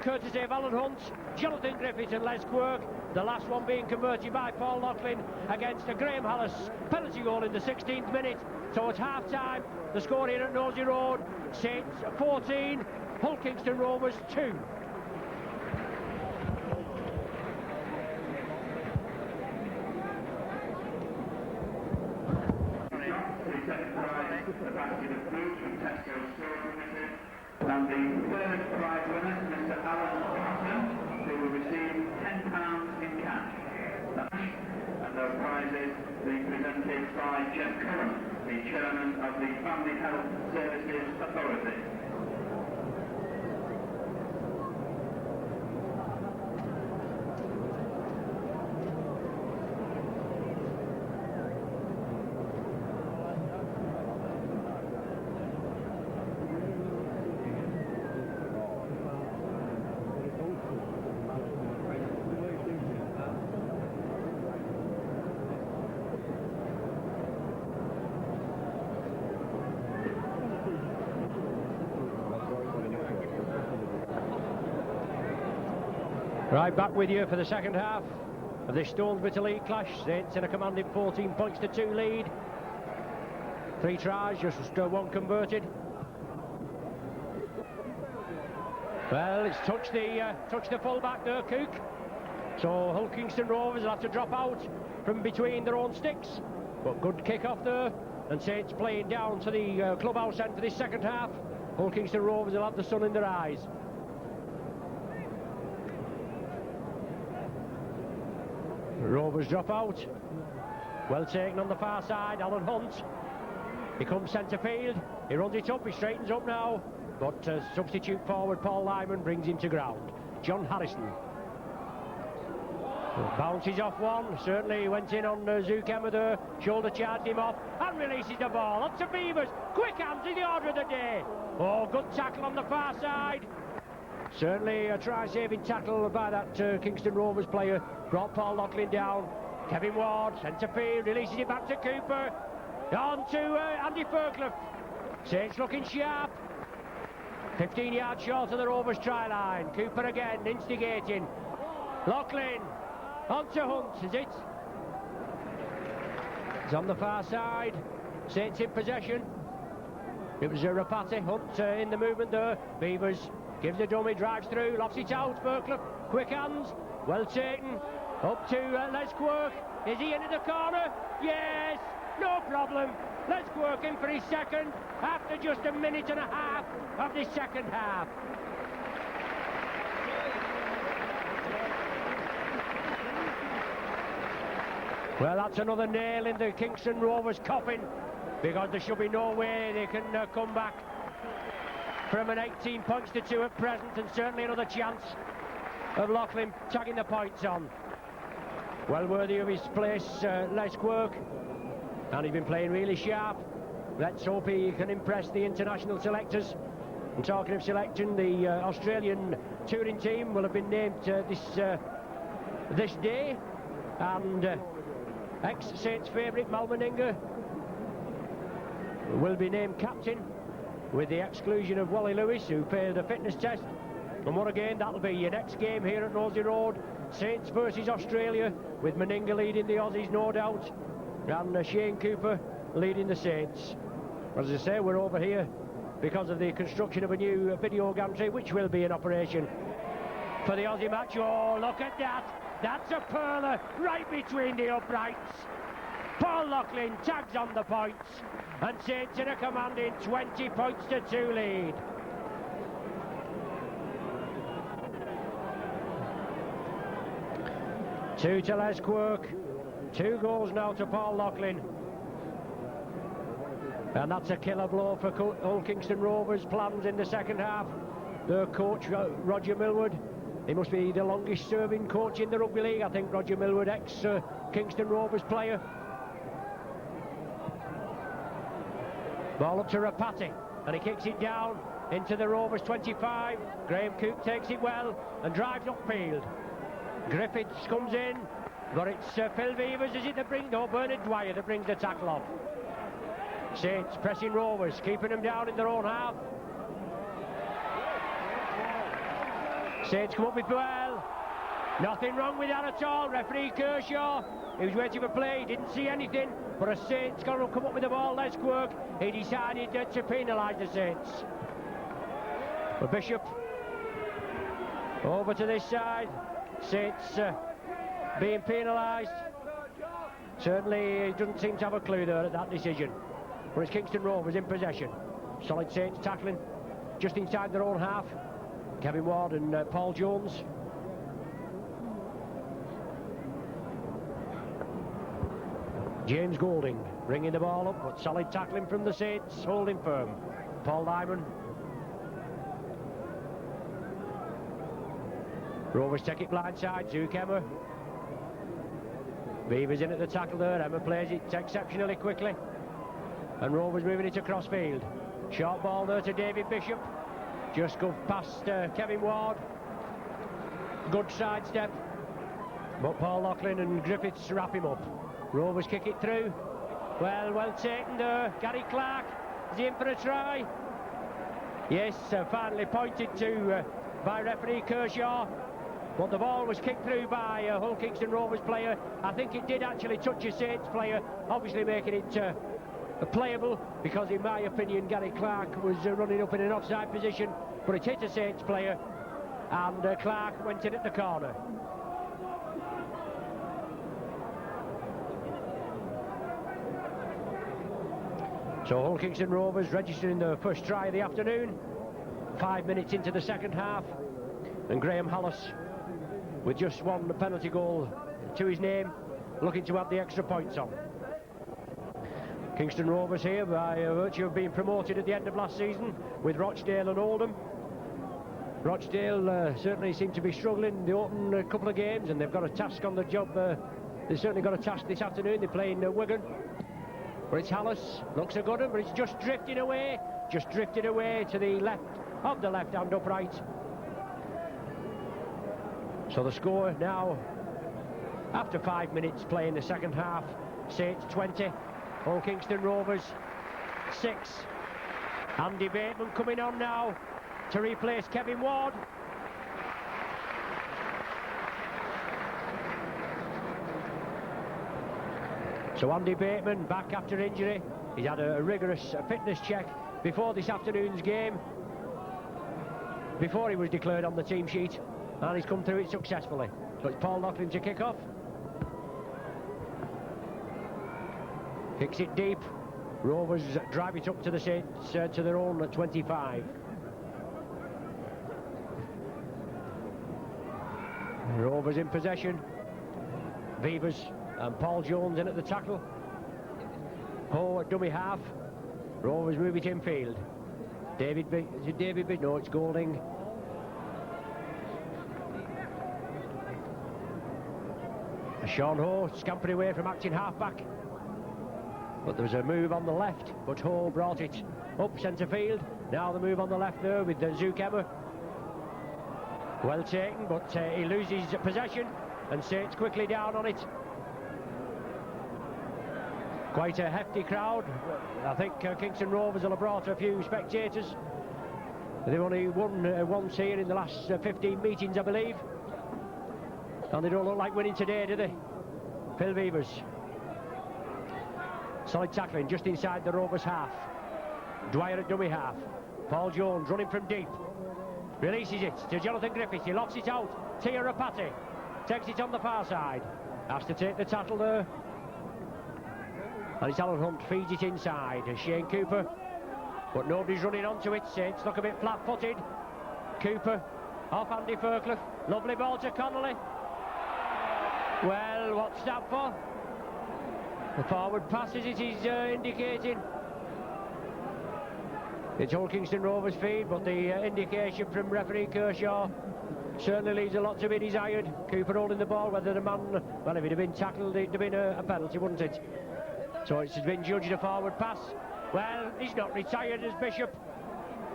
Courtesy of Alan Hunt, Jonathan Griffiths and Les Quirk. The last one being converted by Paul Loughlin against a Graham Hallis penalty goal in the 16th minute. So at half-time, the score here at Nosey Road, Saints 14, Hull Kingston Rovers 2. And the third prize winner, Mr. Alan Patton, who will receive £10 in cash. And those prizes being presented by Jeff Curran, the chairman of the Family Health Services Authority. Right, back with you for the second half of this Stonesborough League clash. Saints in a commanding 14 points to 2 lead. 3 tries, just 1 converted. Well, it's touched the full-back there, Cook. So Hull Kingston Rovers will have to drop out from between their own sticks. But good kick-off there. And Saints playing down to the clubhouse end for this second half. Hull Kingston Rovers will have the sun in their eyes. Rovers drop out. Well taken on the far side, Alan Hunt. He comes centre field. He runs it up, he straightens up now. But substitute forward Paul Lyman brings him to ground. John Harrison. Bounces off one. Certainly went in on Zuckermer there. Shoulder charged him off and releases the ball. On to Beavers. Quick hands in the order of the day. Oh, good tackle on the far side. Certainly a try-saving tackle by that Kingston Rovers player. Brought Paul Loughlin down. Kevin Ward, centre field, releases it back to Cooper. On to Andy Fairclough. Saints looking sharp. 15 yards short of the Rovers try line. Cooper again, instigating. Loughlin, on to Hunt, is it? It's on the far side. Saints in possession. It was Rapati. Hunt in the movement there. Beavers gives the dummy, drives through, lofts it out, Burcliffe, quick hands, well taken, up to Les Quirk. Is he into the corner? Yes, no problem. Les Quirk in for his second after just a minute and a half of the second half. Well, that's another nail in the Kingston Rovers coffin, because there should be no way they can come back from an 18 points to 2 at present, and certainly another chance of Loughlin tagging the points on. Well worthy of his place, Les Quirk, and he's been playing really sharp. Let's hope he can impress the international selectors. And talking of selection, the Australian touring team will have been named this day, and ex-Saints favourite Mal Meninga will be named captain, with the exclusion of Wally Lewis, who failed a fitness test. And what again, that'll be your next game here at Nosey Road. Saints versus Australia, with Meninga leading the Aussies, no doubt, and Shane Cooper leading the Saints. As I say, we're over here because of the construction of a new video gantry, which will be in operation for the Aussie match. Oh, look at that! That's a perler right between the uprights. Paul Loughlin tags on the points, and Saints in a commanding 20 points to 2 lead. Two to Les Quirk, 2 goals now to Paul Loughlin. And that's a killer blow for Hull Kingston Rovers' plans in the second half. Their coach, Roger Millward, he must be the longest serving coach in the Rugby League, I think, Roger Millward, ex-Kingston Rovers player. Ball up to Rapati, and he kicks it down into the Rovers 25. Graham Cook takes it well and drives upfield. Griffiths comes in, but it's Phil Beavers, is it that brings, no, Bernard Dwyer that brings the tackle off. Saints pressing Rovers, keeping them down in their own half. Saints come up with well. Nothing wrong with that at all. Referee Kershaw, he was waiting for play, didn't see anything, but as Saints got to come up with the ball, Les Quirk, he decided to penalise the Saints. But Bishop over to this side. Saints being penalised. Certainly he doesn't seem to have a clue there at that decision. But it's Kingston Rovers in possession. Solid Saints tackling just inside their own half. Kevin Ward and Paul Jones. James Golding bringing the ball up, but solid tackling from the Saints, holding firm. Paul Lyman. Rovers take it blindside, Zook Emma. Beavers in at the tackle there, Emma plays it exceptionally quickly. And Rovers moving it across field. Short ball there to David Bishop. Just go past Kevin Ward. Good sidestep. But Paul Loughlin and Griffiths wrap him up. Rovers kick it through. Well taken there. Gary Clark, is he in for a try? Yes, finally pointed to by referee Kershaw. But the ball was kicked through by a Hull Kingston Rovers player. I think it did actually touch a Saints player, obviously making it playable, because in my opinion Gary Clark was running up in an offside position, but it hit a Saints player, and Clark went in at the corner. So Hull Kingston Rovers registering their first try of the afternoon, 5 minutes into the second half, and Graham Hollis, with just one penalty goal to his name, looking to add the extra points on. Kingston Rovers here by virtue of being promoted at the end of last season with Rochdale and Oldham. Rochdale certainly seem to be struggling in the open couple of games, and they've got a task on the job. They've certainly got a task this afternoon. They're playing Wigan. But it's Hollis, looks a good one, but it's just drifting away to the left of the left-hand upright. So the score now, after 5 minutes playing the second half, Saints 20, Hull Kingston Rovers 6. Andy Bateman coming on now to replace Kevin Ward. So Andy Bateman back after injury. He's had a rigorous fitness check before this afternoon's game. before he was declared on the team sheet, and he's come through it successfully. So it's Paul Loughlin to kick off. Kicks it deep. Rovers drive it up to the Saints, to their own 25. Rovers in possession. Vivers and Paul Jones in at the tackle. Ho at dummy half. Rovers move it infield. Is it David Bid? No, it's Golding. Sean Ho scampering away from acting halfback. But there was a move on the left, but Ho brought it up centre field. Now the move on the left there with Zukemmer. Well taken, but he loses possession, and Saints quickly down on it. Quite a hefty crowd. I think Kingston Rovers will have brought a few spectators. They've only won once here in the last 15 meetings, I believe. And they don't look like winning today, do they? Phil Vivers. Solid tackling just inside the Rovers half. Dwyer at dummy half. Paul Jones running from deep. Releases it to Jonathan Griffiths. He locks it out. Tia Rapati takes it on the far side. Has to take the tackle there. And it's Alan Hunt feeds it inside. Shane Cooper. But nobody's running onto it. Saints look a bit flat-footed. Cooper off Andy Fairclough. Lovely ball to Connolly. Well, what's that for? The forward pass, as it is indicating. It's all Kingston Rovers feed, but the indication from referee Kershaw certainly leaves a lot to be desired. Cooper holding the ball, whether the man, well, if he'd have been tackled, it'd have been a penalty, wouldn't it? So it's been judged a forward pass. Well, he's not retired as Bishop.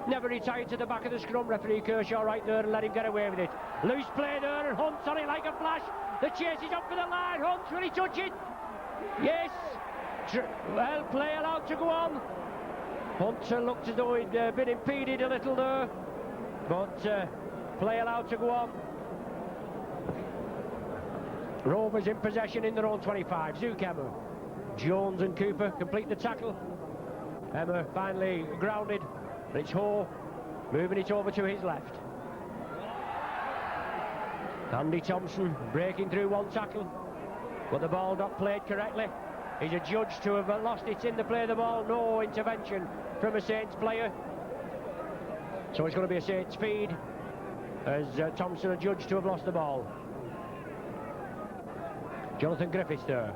Never retired to the back of the scrum. Referee Kershaw right there and let him get away with it. Loose play there, and Hunt's on it like a flash. The chase is up for the line. Hunt, will he touch it? Yes. Well, play allowed to go on. Hunter looked as though he'd been impeded a little there, but play allowed to go on. Rovers in possession in their own 25. Zukemmer, Jones and Cooper complete the tackle. Emma finally grounded, and it's Ho moving it over to his left. Andy Thompson breaking through one tackle, but the ball not played correctly. He's adjudged to have lost it in the play of the ball. No intervention from a Saints player. So it's going to be a Saints feed, as Thompson adjudged to have lost the ball. Jonathan Griffiths there.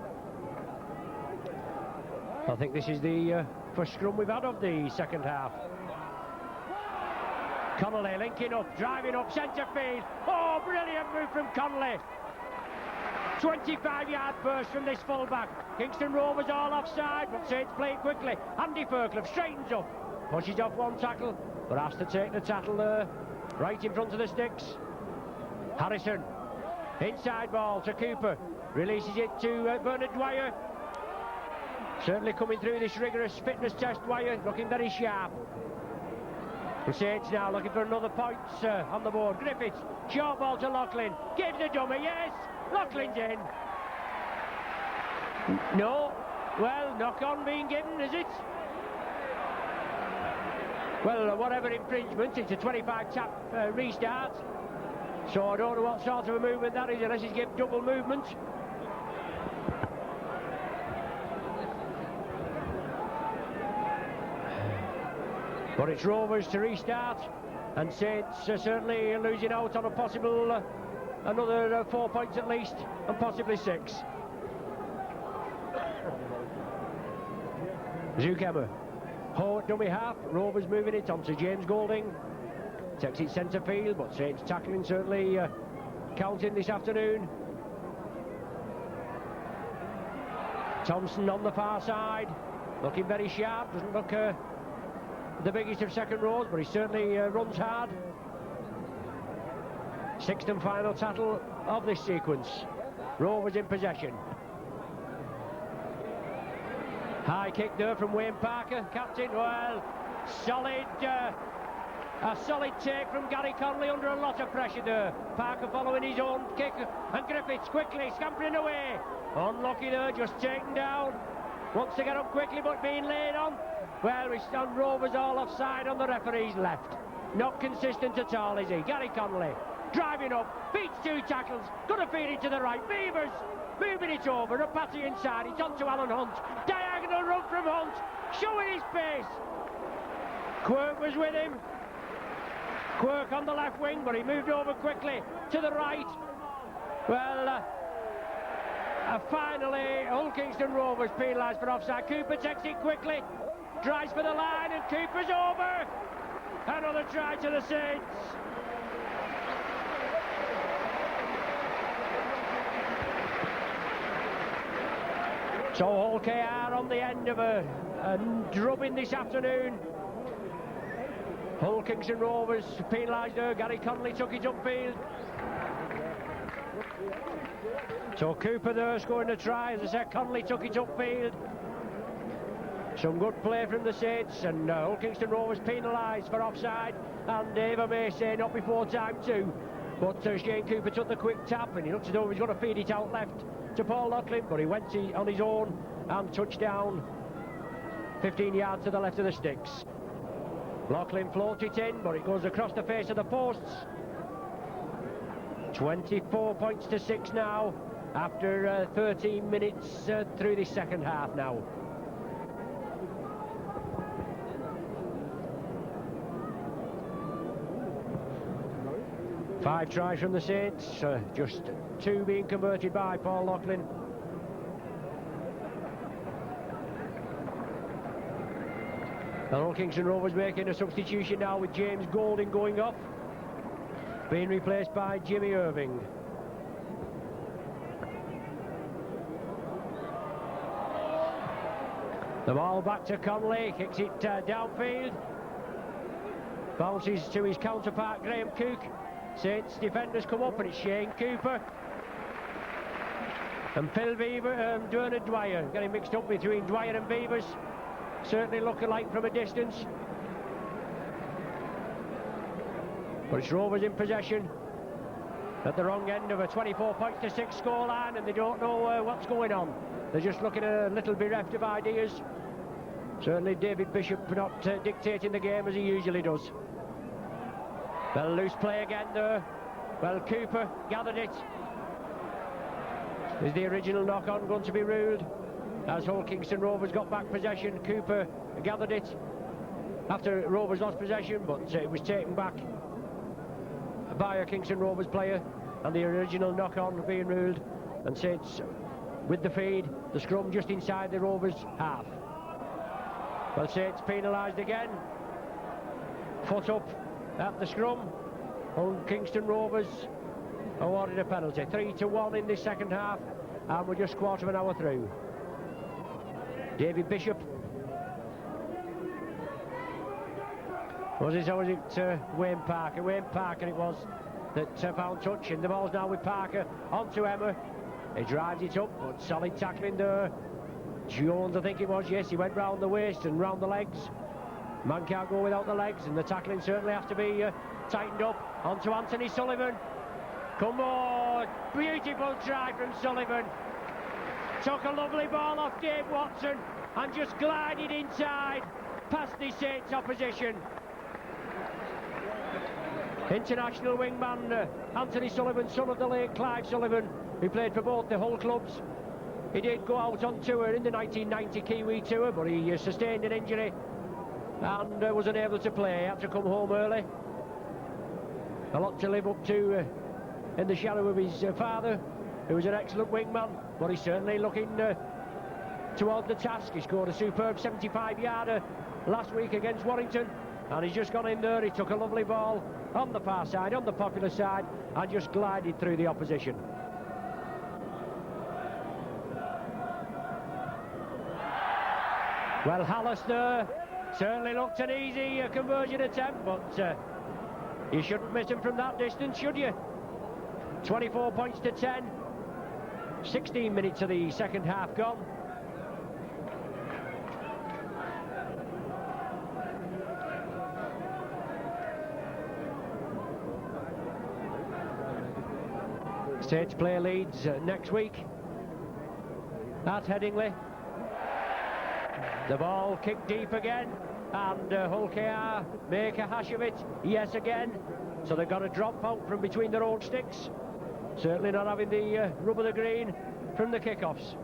I think this is the first scrum we've had of the second half. Connolly linking up, driving up centre field. Oh, brilliant move from Connolly. 25-yard burst from this fullback. Kingston Rovers all offside, but Saints play it quickly. Andy Fairclough straightens up, pushes off one tackle, but has to take the tackle there, right in front of the sticks. Harrison, inside ball to Cooper, releases it to Bernard Dwyer. Certainly coming through this rigorous fitness test, Dwyer, looking very sharp. The Saints now looking for another point on the board. Griffiths, short ball to Loughlin, gives the dummy, yes! Loughlin's in. No. Well, knock on being given, is it? Well, whatever infringement, it's a 25 tap restart. So I don't know what sort of a movement that is, unless he's given double movement. But it's Rovers to restart, and Saints certainly losing out on a possible another 4 points at least, and possibly 6. Zukemmer, Ho at dummy half. Rovers moving it on to James Golding. Takes it centre field, but Saints tackling certainly counting this afternoon. Thompson on the far side, looking very sharp. Doesn't look the biggest of second rows, but he certainly runs hard. Sixth and final tackle of this sequence. Rovers in possession. High kick there from Wayne Parker, captain. Well, a solid take from Gary Connolly under a lot of pressure there. Parker following his own kick, and Griffiths quickly scampering away. Unlucky there, just taken down. Wants to get up quickly, but being laid on. Well, we stand Rovers all offside on the referee's left. not consistent at all, is he? Gary Connolly driving up, beats 2 tackles, gonna feed it to the right. Beavers moving it over, a patty inside, it's on to Alan Hunt. Diagonal run from Hunt, showing his pace. Quirk was with him. Quirk on the left wing, but he moved over quickly to the right. Well, finally, Hull Kingston Rovers penalised for offside. Cooper takes it quickly, drives for the line, and Cooper's over. Another try to the Saints. So Hull KR on the end of a drubbing this afternoon. Hull Kingston Rovers penalised her. Gary Connolly took it upfield. So Cooper there scoring a try. As I said, Connolly took it upfield. Some good play from the Saints, and Hull Kingston Rovers penalised for offside. And Eva May say not before time too. But Shane Cooper took the quick tap, and he looked as though he was going to feed it out left to Paul Locklin, but he went on his own and touched down 15 yards to the left of the sticks. Locklin floats it in, but it goes across the face of the posts. 24 points to 6 now, after 13 minutes through the second half now. Five tries from the Saints, just 2 being converted by Paul Locklin. And Hull Kingston Rovers making a substitution now with James Golding going off, being replaced by Jimmy Irving. The ball back to Connolly, kicks it downfield, bounces to his counterpart Graham Cook. Saints defenders come up, and it's Shane Cooper and Phil Beaver, Bernard Dwyer, getting mixed up between Dwyer and Beavers. Certainly look alike from a distance, but it's Rovers in possession at the wrong end of a 24 points to 6 scoreline, and they don't know what's going on. They're just looking a little bereft of ideas. Certainly David Bishop not dictating the game as he usually does. Well, loose play again there. Well, Cooper gathered it. Is the original knock-on going to be ruled? As Hull Kingston Rovers got back possession, Cooper gathered it after Rovers lost possession, but it was taken back by a Kingston Rovers player, and the original knock-on being ruled, and Saints with the feed, the scrum just inside the Rovers half. Well, Saints penalised again. Foot up at the scrum. Hull Kingston Rovers awarded a penalty. 3-1 in this second half, and we're just quarter of an hour through. David Bishop. Was it Wayne Parker? Wayne Parker it was that found touch, and the ball's now with Parker onto Emma. He drives it up, but solid tackling there. Jones, I think it was, yes, he went round the waist and round the legs. Man can't go without the legs, and the tackling certainly has to be tightened up. Onto Anthony Sullivan. Come on, beautiful try from Sullivan. Took a lovely ball off Dave Watson and just glided inside past the Saints opposition. International wingman Anthony Sullivan, son of the late Clive Sullivan, who played for both the Hull clubs. He did go out on tour in the 1990 Kiwi Tour, but he sustained an injury and was unable to play. He had to come home early. A lot to live up to in the shadow of his father, who was an excellent wingman, but he's certainly looking towards the task. He scored a superb 75-yarder last week against Warrington, and he's just gone in there. He took a lovely ball on the far side, on the popular side, and just glided through the opposition. Well, Hallis there certainly looked an easy conversion attempt, but you shouldn't miss him from that distance, should you? 24 points to 10. 16 minutes of the second half gone. Saints play Leeds next week at Headingley. The ball kicked deep again. and Hull KR make a hash of it, yes again. So they've got a drop out from between their own sticks. Certainly not having the rub of the green from the kickoffs.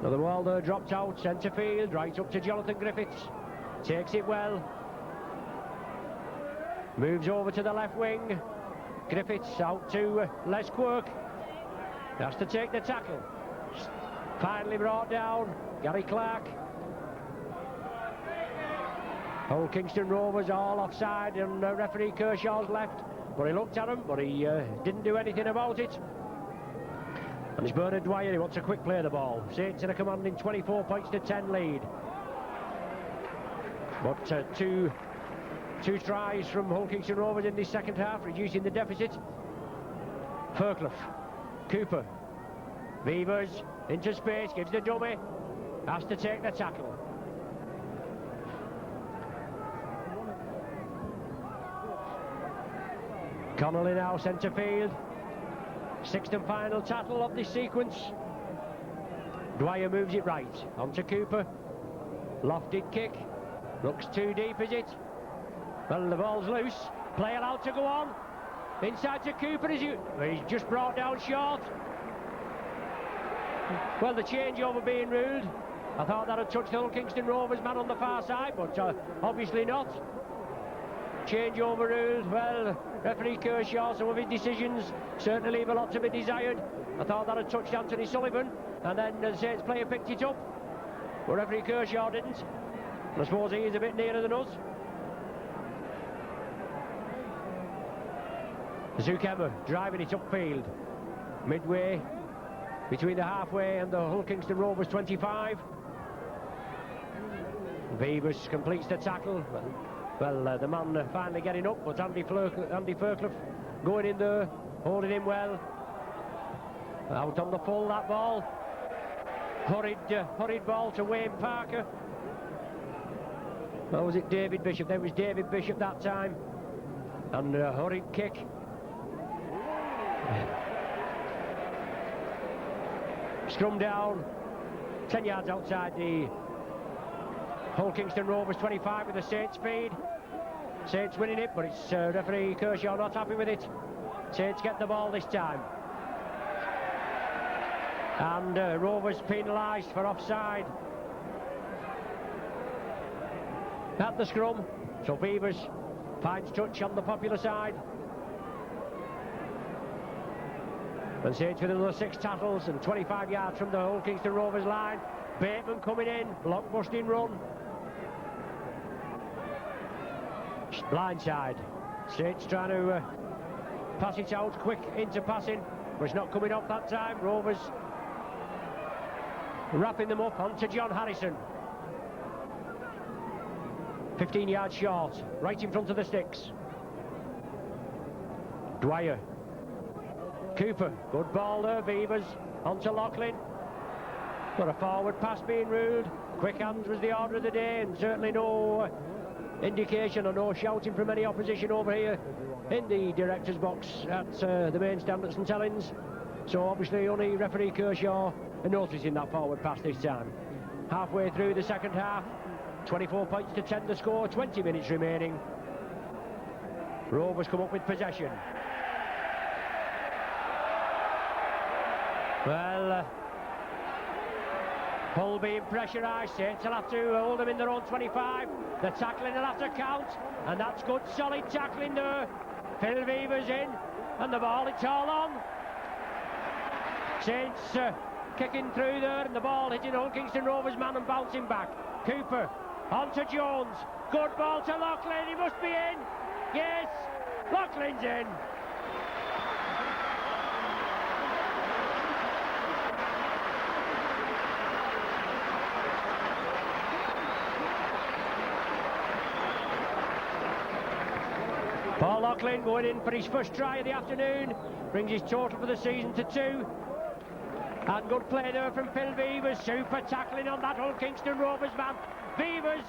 Now the ball there dropped out, centre field, right up to Jonathan Griffiths. Takes it well. Moves over to the left wing. Griffiths out to Les Quirk. Has to take the tackle. Finally brought down. Gary Clark. Hull Kingston Rovers all offside and referee Kershaw's left. But he looked at him, but he didn't do anything about it. And it's Bernard Dwyer, he wants a quick play of the ball. Saints in a commanding 24 points to 10 lead. But two tries from Hull Kingston Rovers in this second half, reducing the deficit. Fairclough, Cooper, Beavers into space, gives the dummy, has to take the tackle. Connolly now centre field. Sixth and final tackle of this sequence. Dwyer moves it right, onto Cooper. Lofted kick, looks too deep, is it? Well, the ball's loose, play allowed to go on. Inside to Cooper, he's just brought down short. Well, the changeover being ruled. I thought that had touched the Hull Kingston Rovers man on the far side, but obviously not. Changeover ruled. Well, referee Kershaw, some of his decisions certainly leave a lot to be desired. I thought that had touched Anthony Sullivan, and then the Saints player picked it up, but referee Kershaw didn't. I suppose he is a bit nearer than us. Zukemmer driving it upfield, midway between the halfway and the Hull Kingston Rovers 25. Beavers completes the tackle. Well, the man finally getting up, but Andy Fairclough going in there, holding him well. Out on the full, that ball. Hurried ball to Wayne Parker. Or was it David Bishop? There was David Bishop that time. And a hurried kick. Scrum down, 10 yards outside the Hull Kingston Rovers 25 with the Saints feed. Saints winning it, but it's referee Kershaw not happy with it. Saints get the ball this time. And Rovers penalised for offside at the scrum. So Beavers finds touch on the popular side. And Saints with another 6 tackles and 25 yards from the Hull Kingston Rovers line. Bateman coming in, block-busting run. Blindside. Saints trying to pass it out quick into passing, but it's not coming off that time. Rovers wrapping them up onto John Harrison. 15 yards short, right in front of the sticks. Dwyer. Cooper, good ball there, Beavers, onto Loughlin. Got a forward pass being ruled. Quick hands was the order of the day, and certainly no indication or no shouting from any opposition over here in the director's box at the main stand at St Helens. So obviously only referee Kershaw noticing that forward pass this time. Halfway through the second half, 24 points to 10 the score, 20 minutes remaining. Rovers come up with possession. Well, Hull being pressurised, Saints will have to hold them in their own 25. The tackling will have to count, and that's good solid tackling there. Phil Beavers in, and the ball, it's all on. Saints kicking through there, and the ball hitting Hull Kingston Rovers man and bouncing back. Cooper onto Jones, good ball to Loughlin, he must be in. Yes, Loughlin's in. Paul Loughlin going in for his first try of the afternoon, brings his total for the season to 2. And good play there from Phil Beavers, super tackling on that Hull Kingston Rovers man. Beavers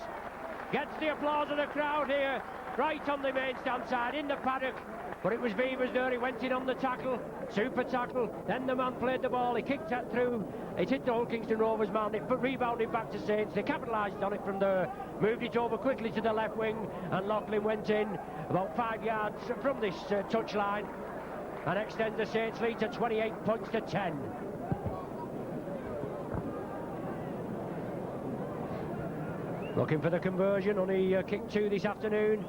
gets the applause of the crowd here. right on the main stand side, in the paddock. But it was Vivers there, he went in on the tackle, super tackle, then the man played the ball, he kicked that through, it hit the Hull Kingston Rovers man, it rebounded back to Saints, they capitalised on it from there, moved it over quickly to the left wing, and Loughlin went in about 5 yards from this touchline, and extends the Saints lead to 28 points to 10. Looking for the conversion, only kicked 2 this afternoon.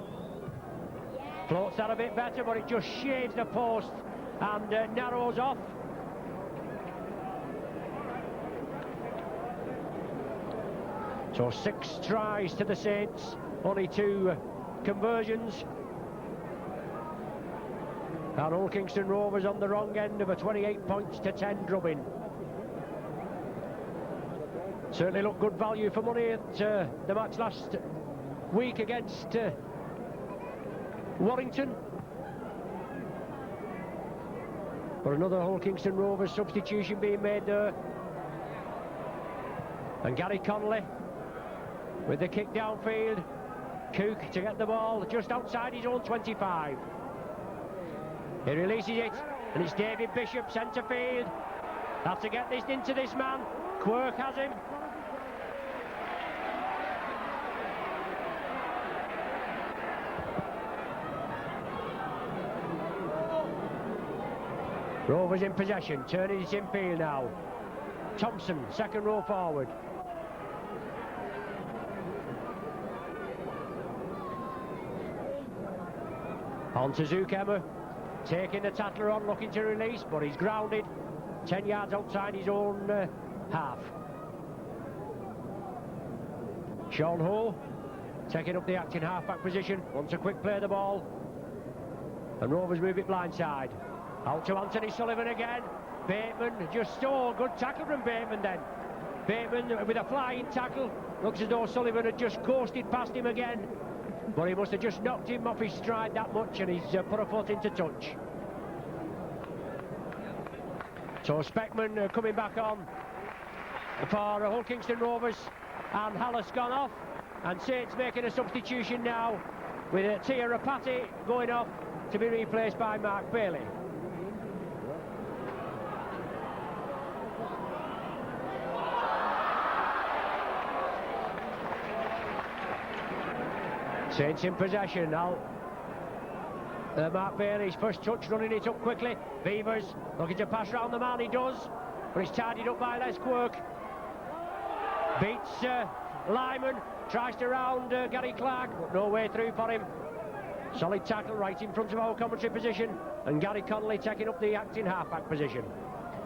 Floats that a bit better, but it just shades the post and narrows off. So 6 tries to the Saints, only 2 conversions. And Hull Kingston Rovers on the wrong end of a 28 points to 10 drubbing. Certainly looked good value for money at the match last week against Warrington. But another Hull Kingston Rovers substitution being made there. And Gary Connolly with the kick downfield. Cook to get the ball just outside his own 25. He releases it, and it's David Bishop, centre field. Have to get this into this man. Quirk has him. Rovers in possession, turning it in field now. Thompson, second row forward. On to Zuckermer, taking the tackler on, looking to release, but he's grounded 10 yards outside his own half. Sean Ho taking up the acting half-back position, wants a quick play of the ball, and Rovers move it blindside. Out to Anthony Sullivan again. Bateman just good tackle from Bateman then. Bateman with a flying tackle. Looks as though Sullivan had just coasted past him again, but he must have just knocked him off his stride that much, and he's put a foot into touch. So Speckman coming back on for Hull Kingston Rovers, and Hallis gone off, and Saints making a substitution now with Tia Rapati going off to be replaced by Mark Bailey. Saints in possession now. Mark Bailey's first touch, running it up quickly. Vivers looking to pass round the man, he does, but it's tidied up by Les Quirk. Beats Lyman, tries to round Gary Clark, but no way through for him. Solid tackle right in front of our commentary position, and Gary Connolly taking up the acting half-back position.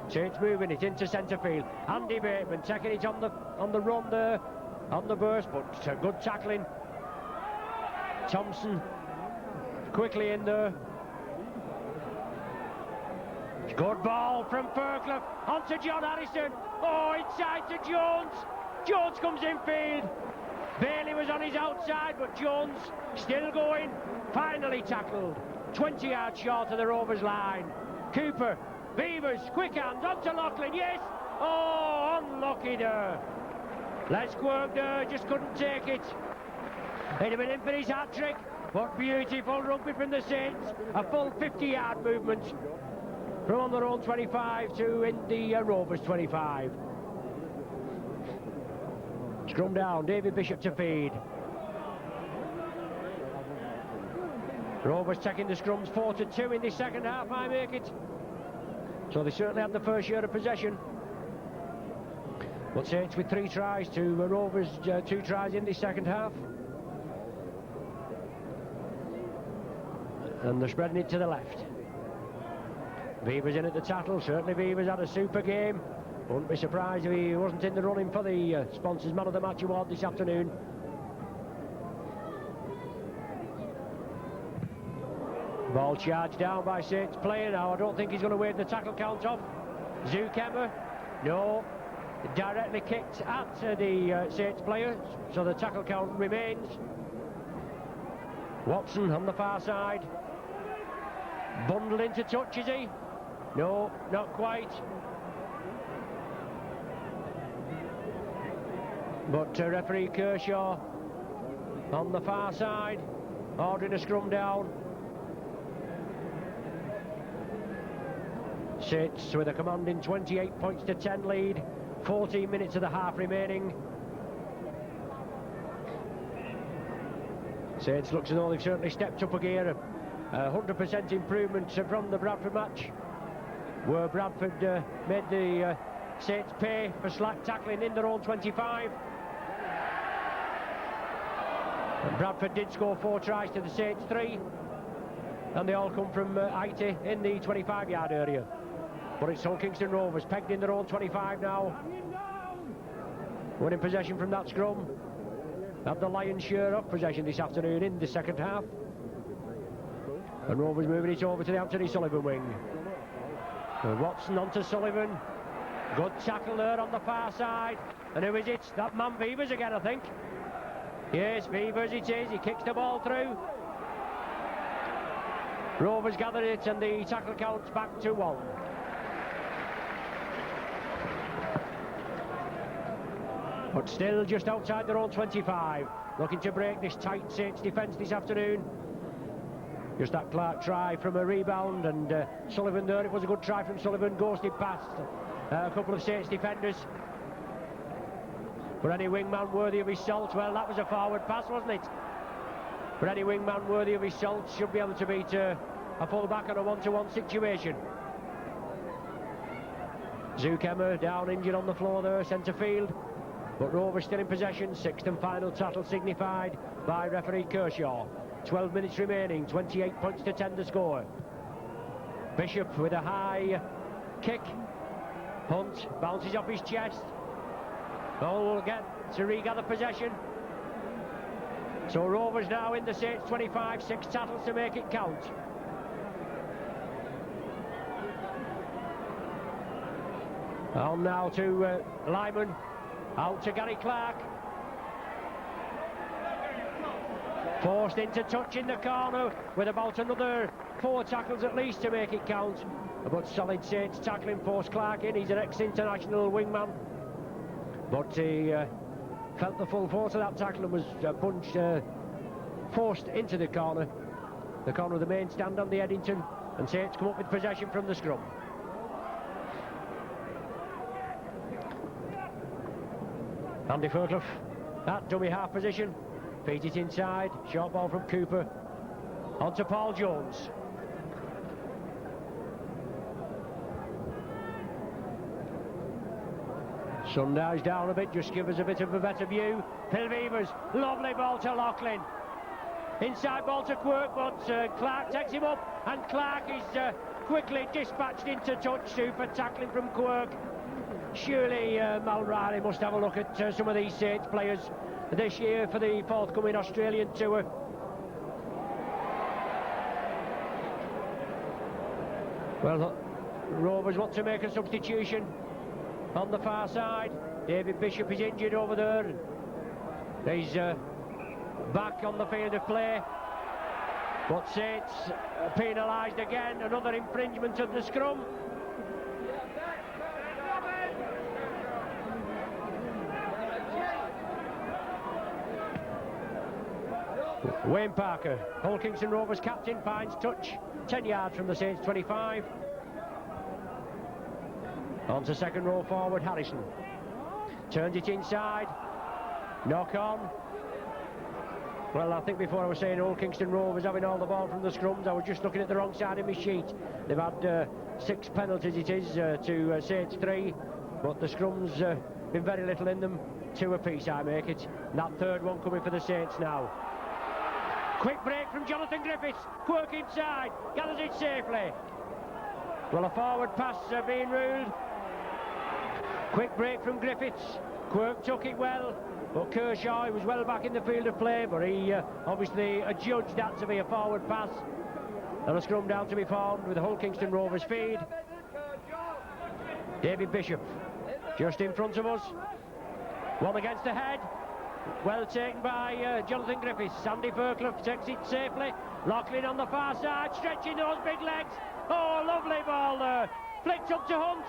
Saints moving it into centre field. Andy Bateman taking it on the run there, on the burst, but good tackling. Thompson quickly in there. Good ball from Fairclough onto John Harrison. Oh, inside to Jones. Jones comes in field. Bailey was on his outside, but Jones still going. Finally tackled. 20 yards short of the Rovers line. Cooper, Vivers, quick hands onto Loughlin. Yes. Oh, unlucky there. Les Quirk there, just couldn't take it. He'd have been in for his hat-trick, but beautiful rugby from the Saints. A full 50-yard movement from on their own 25 to in the Rovers 25. Scrum down, David Bishop to feed. Rovers taking the scrums 4-2 in the second half, I make it. So they certainly had the first share of possession. But Saints with 3 tries to Rovers, 2 tries in the second half. And they're spreading it to the left. Vivers in at the tackle. Certainly Vivers had a super game. Wouldn't be surprised if he wasn't in the running for the sponsors man of the match award this afternoon. Ball charged down by Saints player now. I don't think he's going to wave the tackle count off. Zuckermer, no, directly kicked at the Saints player, so the tackle count remains. Watson on the far side. Bundled into touch, is he? No, not quite. But referee Kershaw on the far side ordering a scrum down. Saints with a commanding 28 points to 10 lead. 14 minutes of the half remaining. Saints looks as though they've certainly stepped up a gear. 100% improvement from the Bradford match, where Bradford made the Saints pay for slack tackling in their own 25. And Bradford did score 4 tries to the Saints 3, and they all come from IT in the 25-yard area. But it's Hull Kingston Rovers pegged in their own 25 now, winning possession from that scrum. Have the lion's share of possession this afternoon in the second half. And Rovers moving it over to the Anthony Sullivan wing. Watson onto Sullivan. Good tackle there on the far side. And who is it? That man Beavers again, I think. Yes, Beavers it is. He kicks the ball through. Rovers gathered it, and the tackle counts back to 1. But still just outside their own 25. Looking to break this tight Saints defence this afternoon. Just that Clark try from a rebound, and Sullivan there. It was a good try from Sullivan. Ghosted past a couple of Saints defenders. For any wingman worthy of his salt, well, that was a forward pass, wasn't it? For any wingman worthy of his salt should be able to beat a full-back on a 1-to-1 situation. Zukemer down injured on the floor there, centre field. But Rovers still in possession. 6th and final tattle signified by referee Kershaw. 12 minutes remaining, 28 points to 10 the score. Bishop with a high kick. Hunt bounces off his chest. Hull will get to regather possession. So Rovers now in the Saints 25, 6 tackles to make it count. On now to Lyman. Out to Gary Clark. Forced into touch in the corner with about another 4 tackles at least to make it count. But solid Saints tackling, forced Clark in. He's an ex-international wingman. But he felt the full force of that tackle and was forced into the corner of the main stand on the Eddington. And Saints come up with possession from the scrum. Andy Fairclough at dummy half position, feeds it inside, short ball from Cooper, on to Paul Jones. Sundial's down a bit, just give us a bit of a better view. Phil Beavers, lovely ball to Loughlin. Inside ball to Quirk, but Clark takes him up, and Clark is quickly dispatched into touch. Super tackling from Quirk. Surely Mulroney must have a look at some of these Saints players this year for the forthcoming Australian tour. Well, Rovers want to make a substitution on the far side. David Bishop is injured over there. He's back on the field of play. But Saints penalised again, another infringement of the scrum. Wayne Parker, Hull Kingston Rovers captain, finds touch 10 yards from the Saints 25. On to second row forward Harrison. Turns it inside. Knock on. Well, I think before I was saying Hull Kingston Rovers having all the ball from the scrums, I was just looking at the wrong side of my sheet. They've had 6 penalties it is to Saints 3, but the scrums been very little in them. 2 apiece, I make it. And that third one coming for the Saints now. Quick break from Jonathan Griffiths. Quirk inside, gathers it safely. Well, a forward pass being ruled. Quick break from Griffiths. Quirk took it well, but Kershaw, he was well back in the field of play, but he obviously adjudged that to be a forward pass. And a scrum down to be formed with the Hull Kingston Rovers feed. David Bishop just in front of us. One against the head. Well taken by Jonathan Griffiths. Andy Fairclough takes it safely. Loughlin on the far side, stretching those big legs. Oh, lovely ball there. Flicked up to Hunt.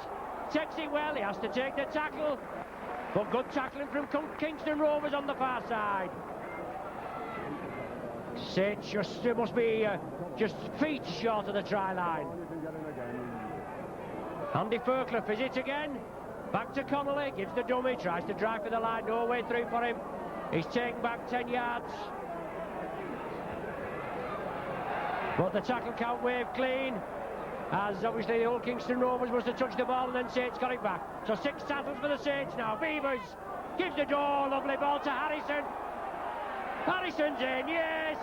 Takes it well, he has to take the tackle. But good tackling from Kingston Rovers on the far side. Saints must be just feet short of the try line. Andy Fairclough, is it again? Back to Connolly, gives the dummy, tries to drive for the line, no way through for him. He's taken back 10 yards. But the tackle count waved clean, as obviously the old Kingston Rovers was to touch the ball and then Saints got it back. So 6 tackles for the Saints now. Beavers gives the door, lovely ball to Harrison. Harrison's in, yes!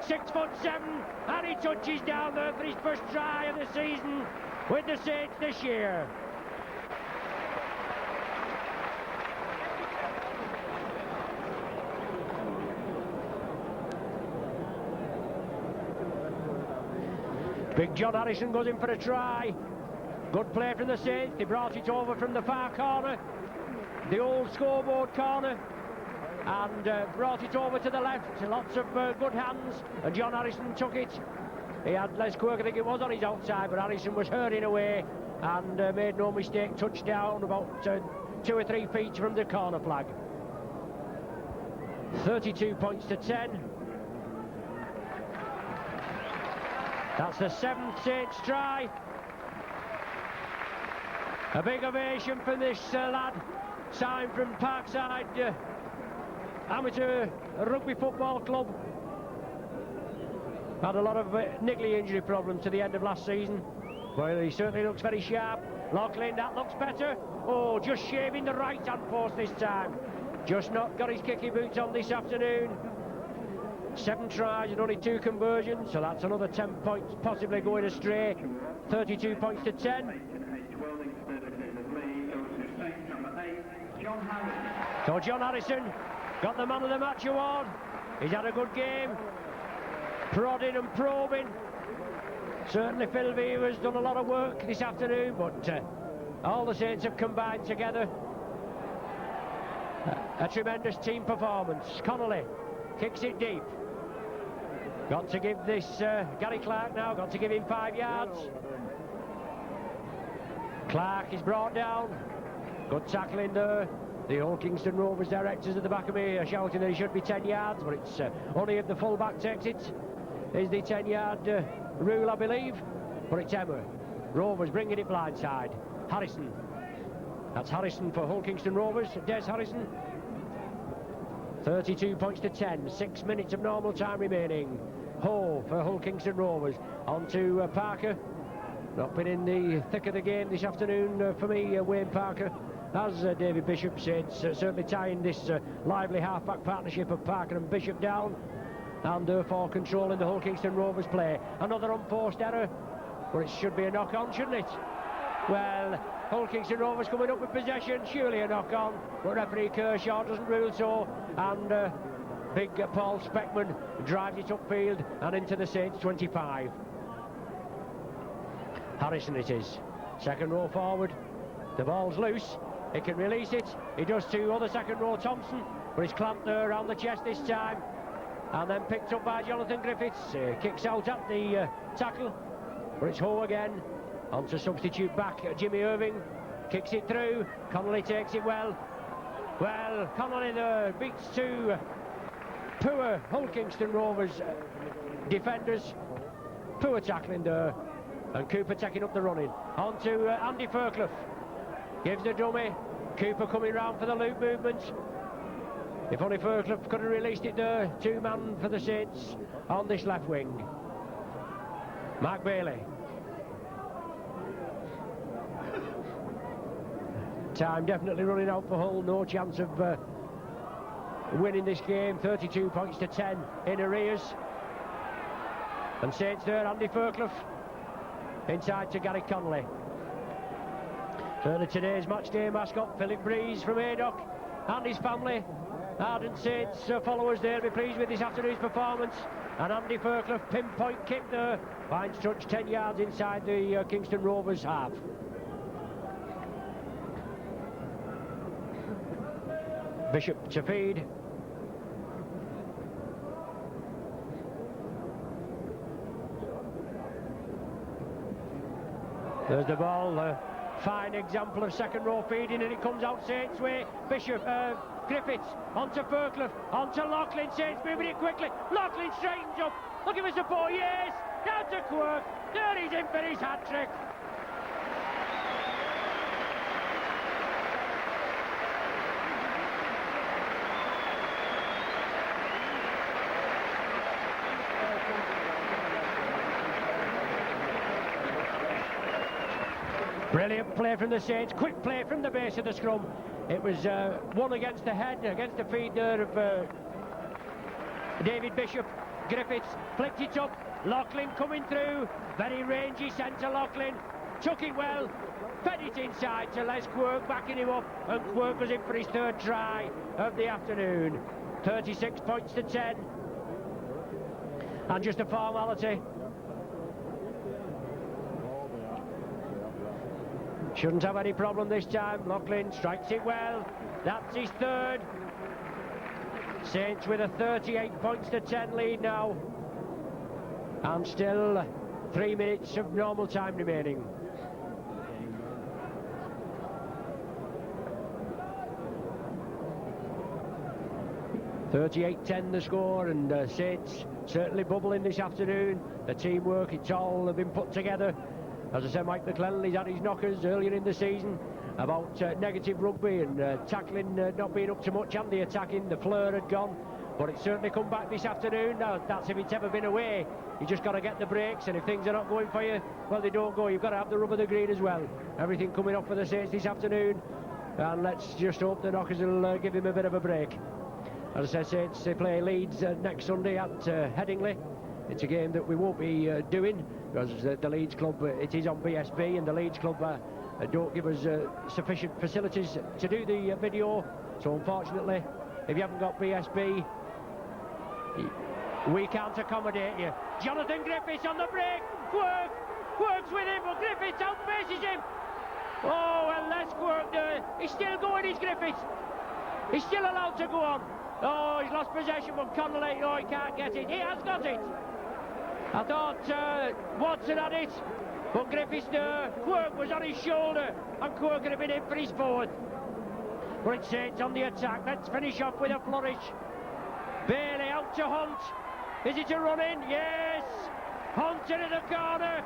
6'7", and he touches down there for his first try of the season with the Saints this year. Big John Harrison goes in for a try. Good play from the Saints. They brought it over from the far corner, the old scoreboard corner, and brought it over to the left. Lots of good hands, and John Harrison took it. He had Les Quirk, I think it was, on his outside, but Harrison was hurrying away and made no mistake. Touchdown about 2 or 3 feet from the corner flag. 32 points to 10. That's the 7th Saints try. A big ovation from this lad, signed from Parkside Amateur Rugby Football Club. Had a lot of niggly injury problems to the end of last season. Well, he certainly looks very sharp. Lachlan, that looks better. Oh, just shaving the right hand post this time. Just not got his kicky boots on this afternoon. 7 tries and only 2 conversions, so that's another 10 points possibly going astray. 32 points to 10. So John Harrison got the man of the match award. He's had a good game, prodding and probing. Certainly Phil Beaver's done a lot of work this afternoon, but all the Saints have combined together. A tremendous team performance. Connolly kicks it deep. Got to give this Gary Clark now, got to give him 5 yards. Clark is brought down. Good tackling there. The old Kingston Rovers directors at the back of me are shouting that it should be 10 yards, but it's only if the full-back takes it is the 10-yard rule, I believe. But it's Emma. Rovers bringing it blindside. Harrison. That's Harrison for Hull Kingston Rovers. Des Harrison. 32 points to 10. 6 minutes of normal time remaining. Ho for Hull Kingston Rovers. On to Parker. Not been in the thick of the game this afternoon for me, Wayne Parker. As David Bishop said, certainly tying this lively half-back partnership of Parker and Bishop down, and therefore controlling the Hull Kingston Rovers play. Another unforced error, but it should be a knock-on, shouldn't it? Well, Hull Kingston Rovers coming up with possession, surely a knock-on, but referee Kershaw doesn't rule so, and big Paul Speckman drives it upfield and into the Saints 25. Harrison it is, second row forward, the ball's loose. He can release it. He does to other second row Thompson, but he's clamped there around the chest this time, and then picked up by Jonathan Griffiths. Kicks out at the tackle, but it's Ho again. On to substitute back Jimmy Irving. Kicks it through. Connolly takes it well. Well, Connolly there beats 2 poor Hull Kingston Rovers defenders. Poor tackling there, and Cooper taking up the running. On to Andy Fairclough. Gives the dummy. Cooper coming round for the loop movement. If only Fairclough could have released it there. 2-man for the Saints on this left wing. Mark Bailey. Time definitely running out for Hull. No chance of winning this game. 32 points to 10 in arrears. And Saints there, Andy Fairclough. Inside to Gary Connolly. Certainly today's match day mascot, Philip Breeze from Haydock, and his family. Ardent Saints followers there will be pleased with this afternoon's performance. And Andy Fairclough, pinpoint kick there, finds touch 10 yards inside the Kingston Rovers half. Bishop to feed. There's the ball. Fine example of second row feeding, and it comes out Saints way. Bishop, Griffiths, onto Fairclough, onto Loughlin. Saints moving it quickly. Loughlin straightens up, looking for support, yes! Down to Quirk, there he's in for his hat-trick. Brilliant play from the Saints, quick play from the base of the scrum. It was one against the head, against the feet there of David Bishop. Griffiths flicked it up, Loughlin coming through, very rangy centre Loughlin, took it well, fed it inside to Les Quirk, backing him up, and Quirk was in for his third try of the afternoon. 36 points to 10. And just a formality. Shouldn't have any problem this time. Loughlin strikes it well. That's his third. Saints with a 38 points to 10 lead now. And still 3 minutes of normal time remaining. (38-10) the score, and Saints certainly bubbling this afternoon. The teamwork, it's all been put together. As I said, Mike McClellan, he's had his knockers earlier in the season about negative rugby and tackling not being up to much, and the attacking, the flair had gone, but it's certainly come back this afternoon. Now that's if it's ever been away. You just got to get the breaks, and if things are not going for you, well, they don't go. You've got to have the rub of the green as well. Everything coming up for the Saints this afternoon, and let's just hope the knockers will give him a bit of a break. As I said, Saints, they play Leeds next Sunday at Headingley. It's a game that we won't be doing, because the Leeds club, it is on BSB, and the Leeds club don't give us sufficient facilities to do the video. So unfortunately, if you haven't got BSB, we can't accommodate you. Jonathan Griffiths on the break. Quirk's with him, but Griffiths outpaces him. Oh, and Les Quirk there. He's still going, he's Griffiths. He's still allowed to go on. Oh, he's lost possession from Connolly. Oh, he can't get it. He has got it. I thought Watson had it, but Griffiths there. Quirk was on his shoulder, and Quirk could have been in for his fourth. But it's Saints on the attack. Let's finish off with a flourish. Bailey out to Hunt. Is it a run-in? Yes! Hunt into the corner.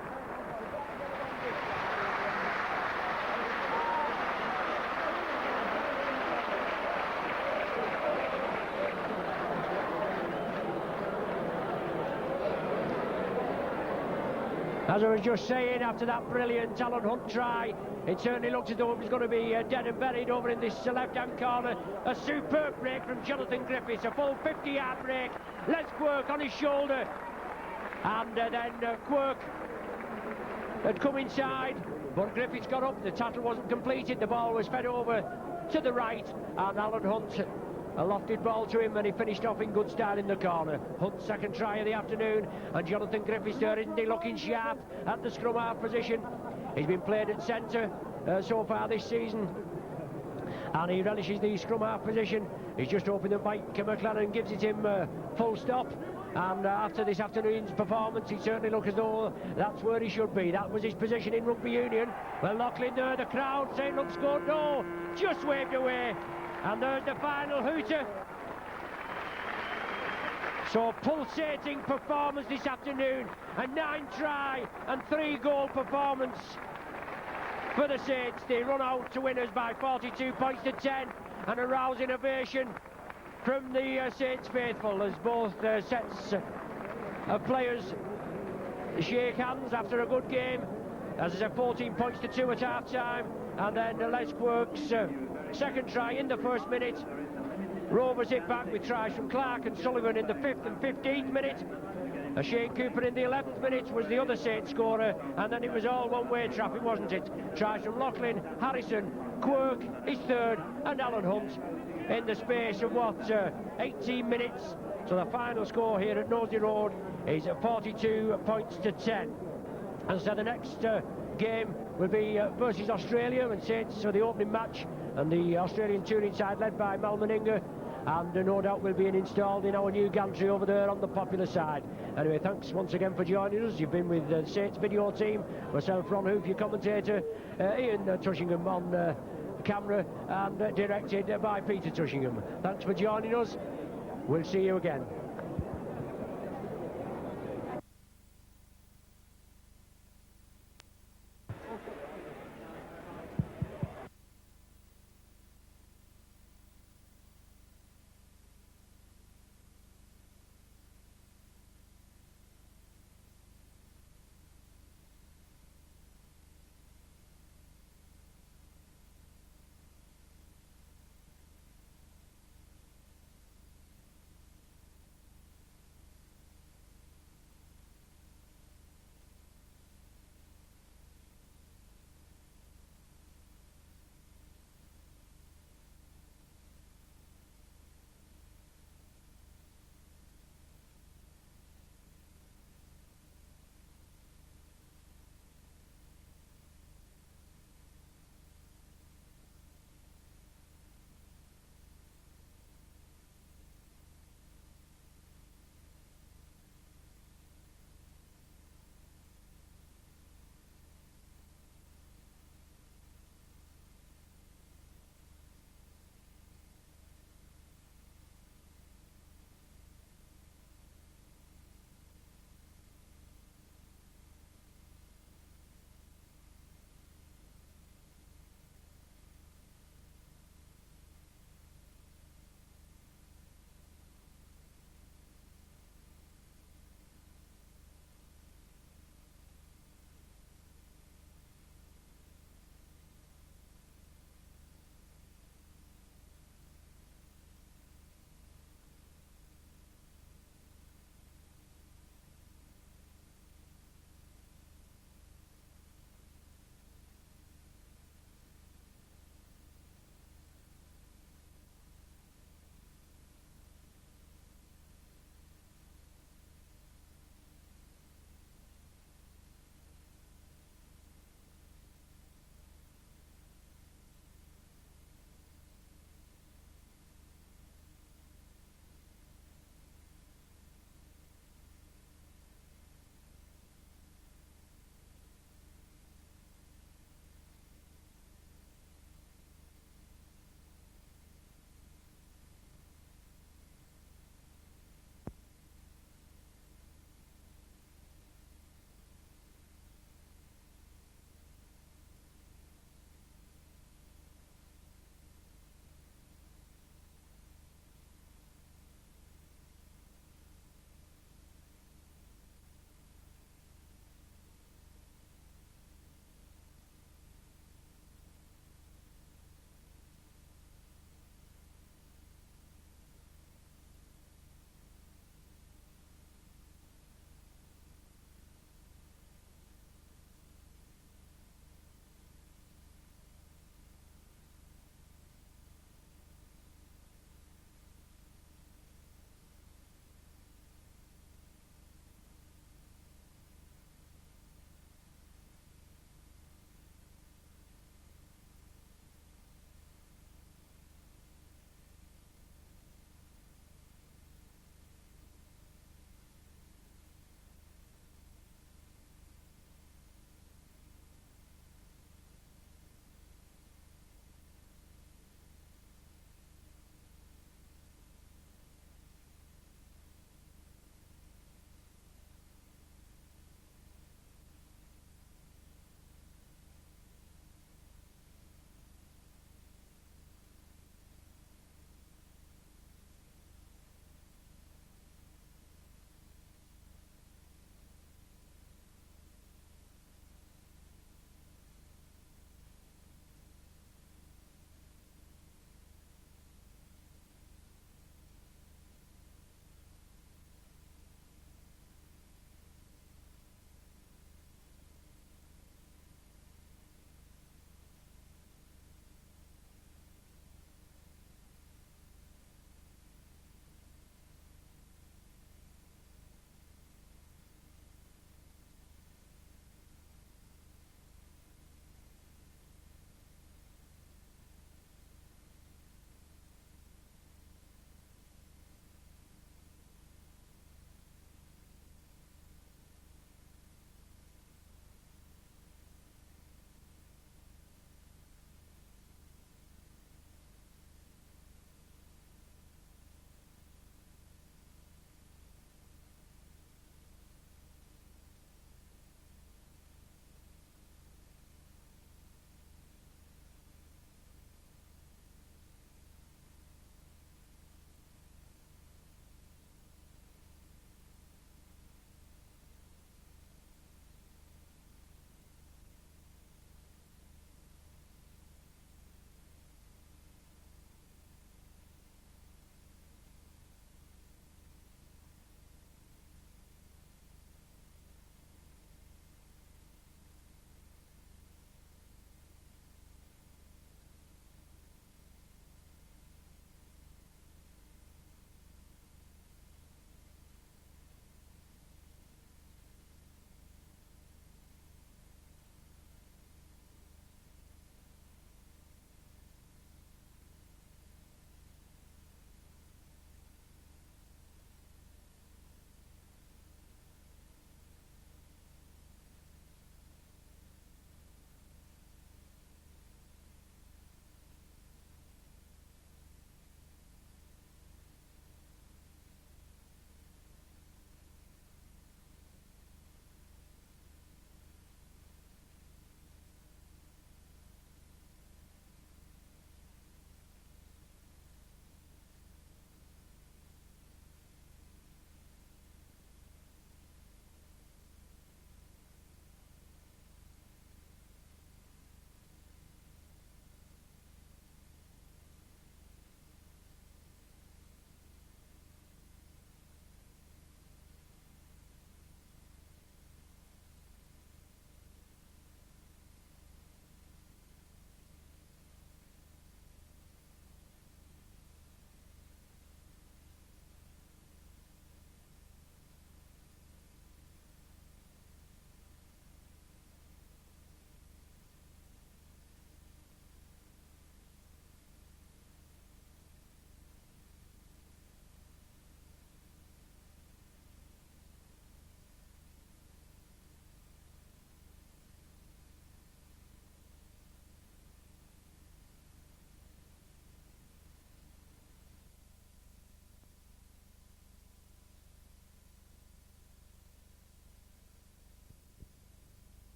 As I was just saying, after that brilliant Alan Hunt try, it certainly looked as though it was going to be dead and buried over in this left-hand corner. A superb break from Jonathan Griffiths, a full 50-yard break. Les Quirk on his shoulder, and then Quirk had come inside, but Griffiths got up. The tackle wasn't completed. The ball was fed over to the right, and Alan Hunt, a lofted ball to him, and he finished off in good style in the corner. Hunt's second try of the afternoon, and Jonathan Griffiths there, isn't he, looking sharp at the scrum half position. He's been played at centre so far this season, and he relishes the scrum half position. He's just hoping that Mike McClellan gives it him full stop, and after this afternoon's performance, he certainly looks as though that's where he should be. That was his position in rugby union. Well, Loughlin there, the crowd saying looks good. No, just waved away. And there's the final hooter. So pulsating performance this afternoon. A 9-try and 3-goal performance for the Saints. They run out to winners by 42 points to 10. And a rousing ovation from the Saints faithful as both sets of players shake hands after a good game. As I said, 14 points to 2 at half-time. And then Les Quirk's second try in the first minute. Rovers hit back with tries from Clark and Sullivan in the 5th and 15th minute. Shane Cooper in the 11th minute was the other Saints scorer, and then it was all one-way traffic, wasn't it? Tries from Loughlin, Harrison, Quirk, his third, and Alan Hunt in the space of 18 minutes. So the final score here at Knowsley Road is 42 points to 10. And so the next game will be versus Australia, and Saints for the opening match, and the Australian touring side led by Mal Meninga, and no doubt will be installed in our new gantry over there on the popular side. Anyway, thanks once again for joining us. You've been with the Saints video team, myself, Ron Hoof, your commentator, Ian Tushingham on camera and directed by Peter Tushingham. Thanks for joining us. We'll see you again.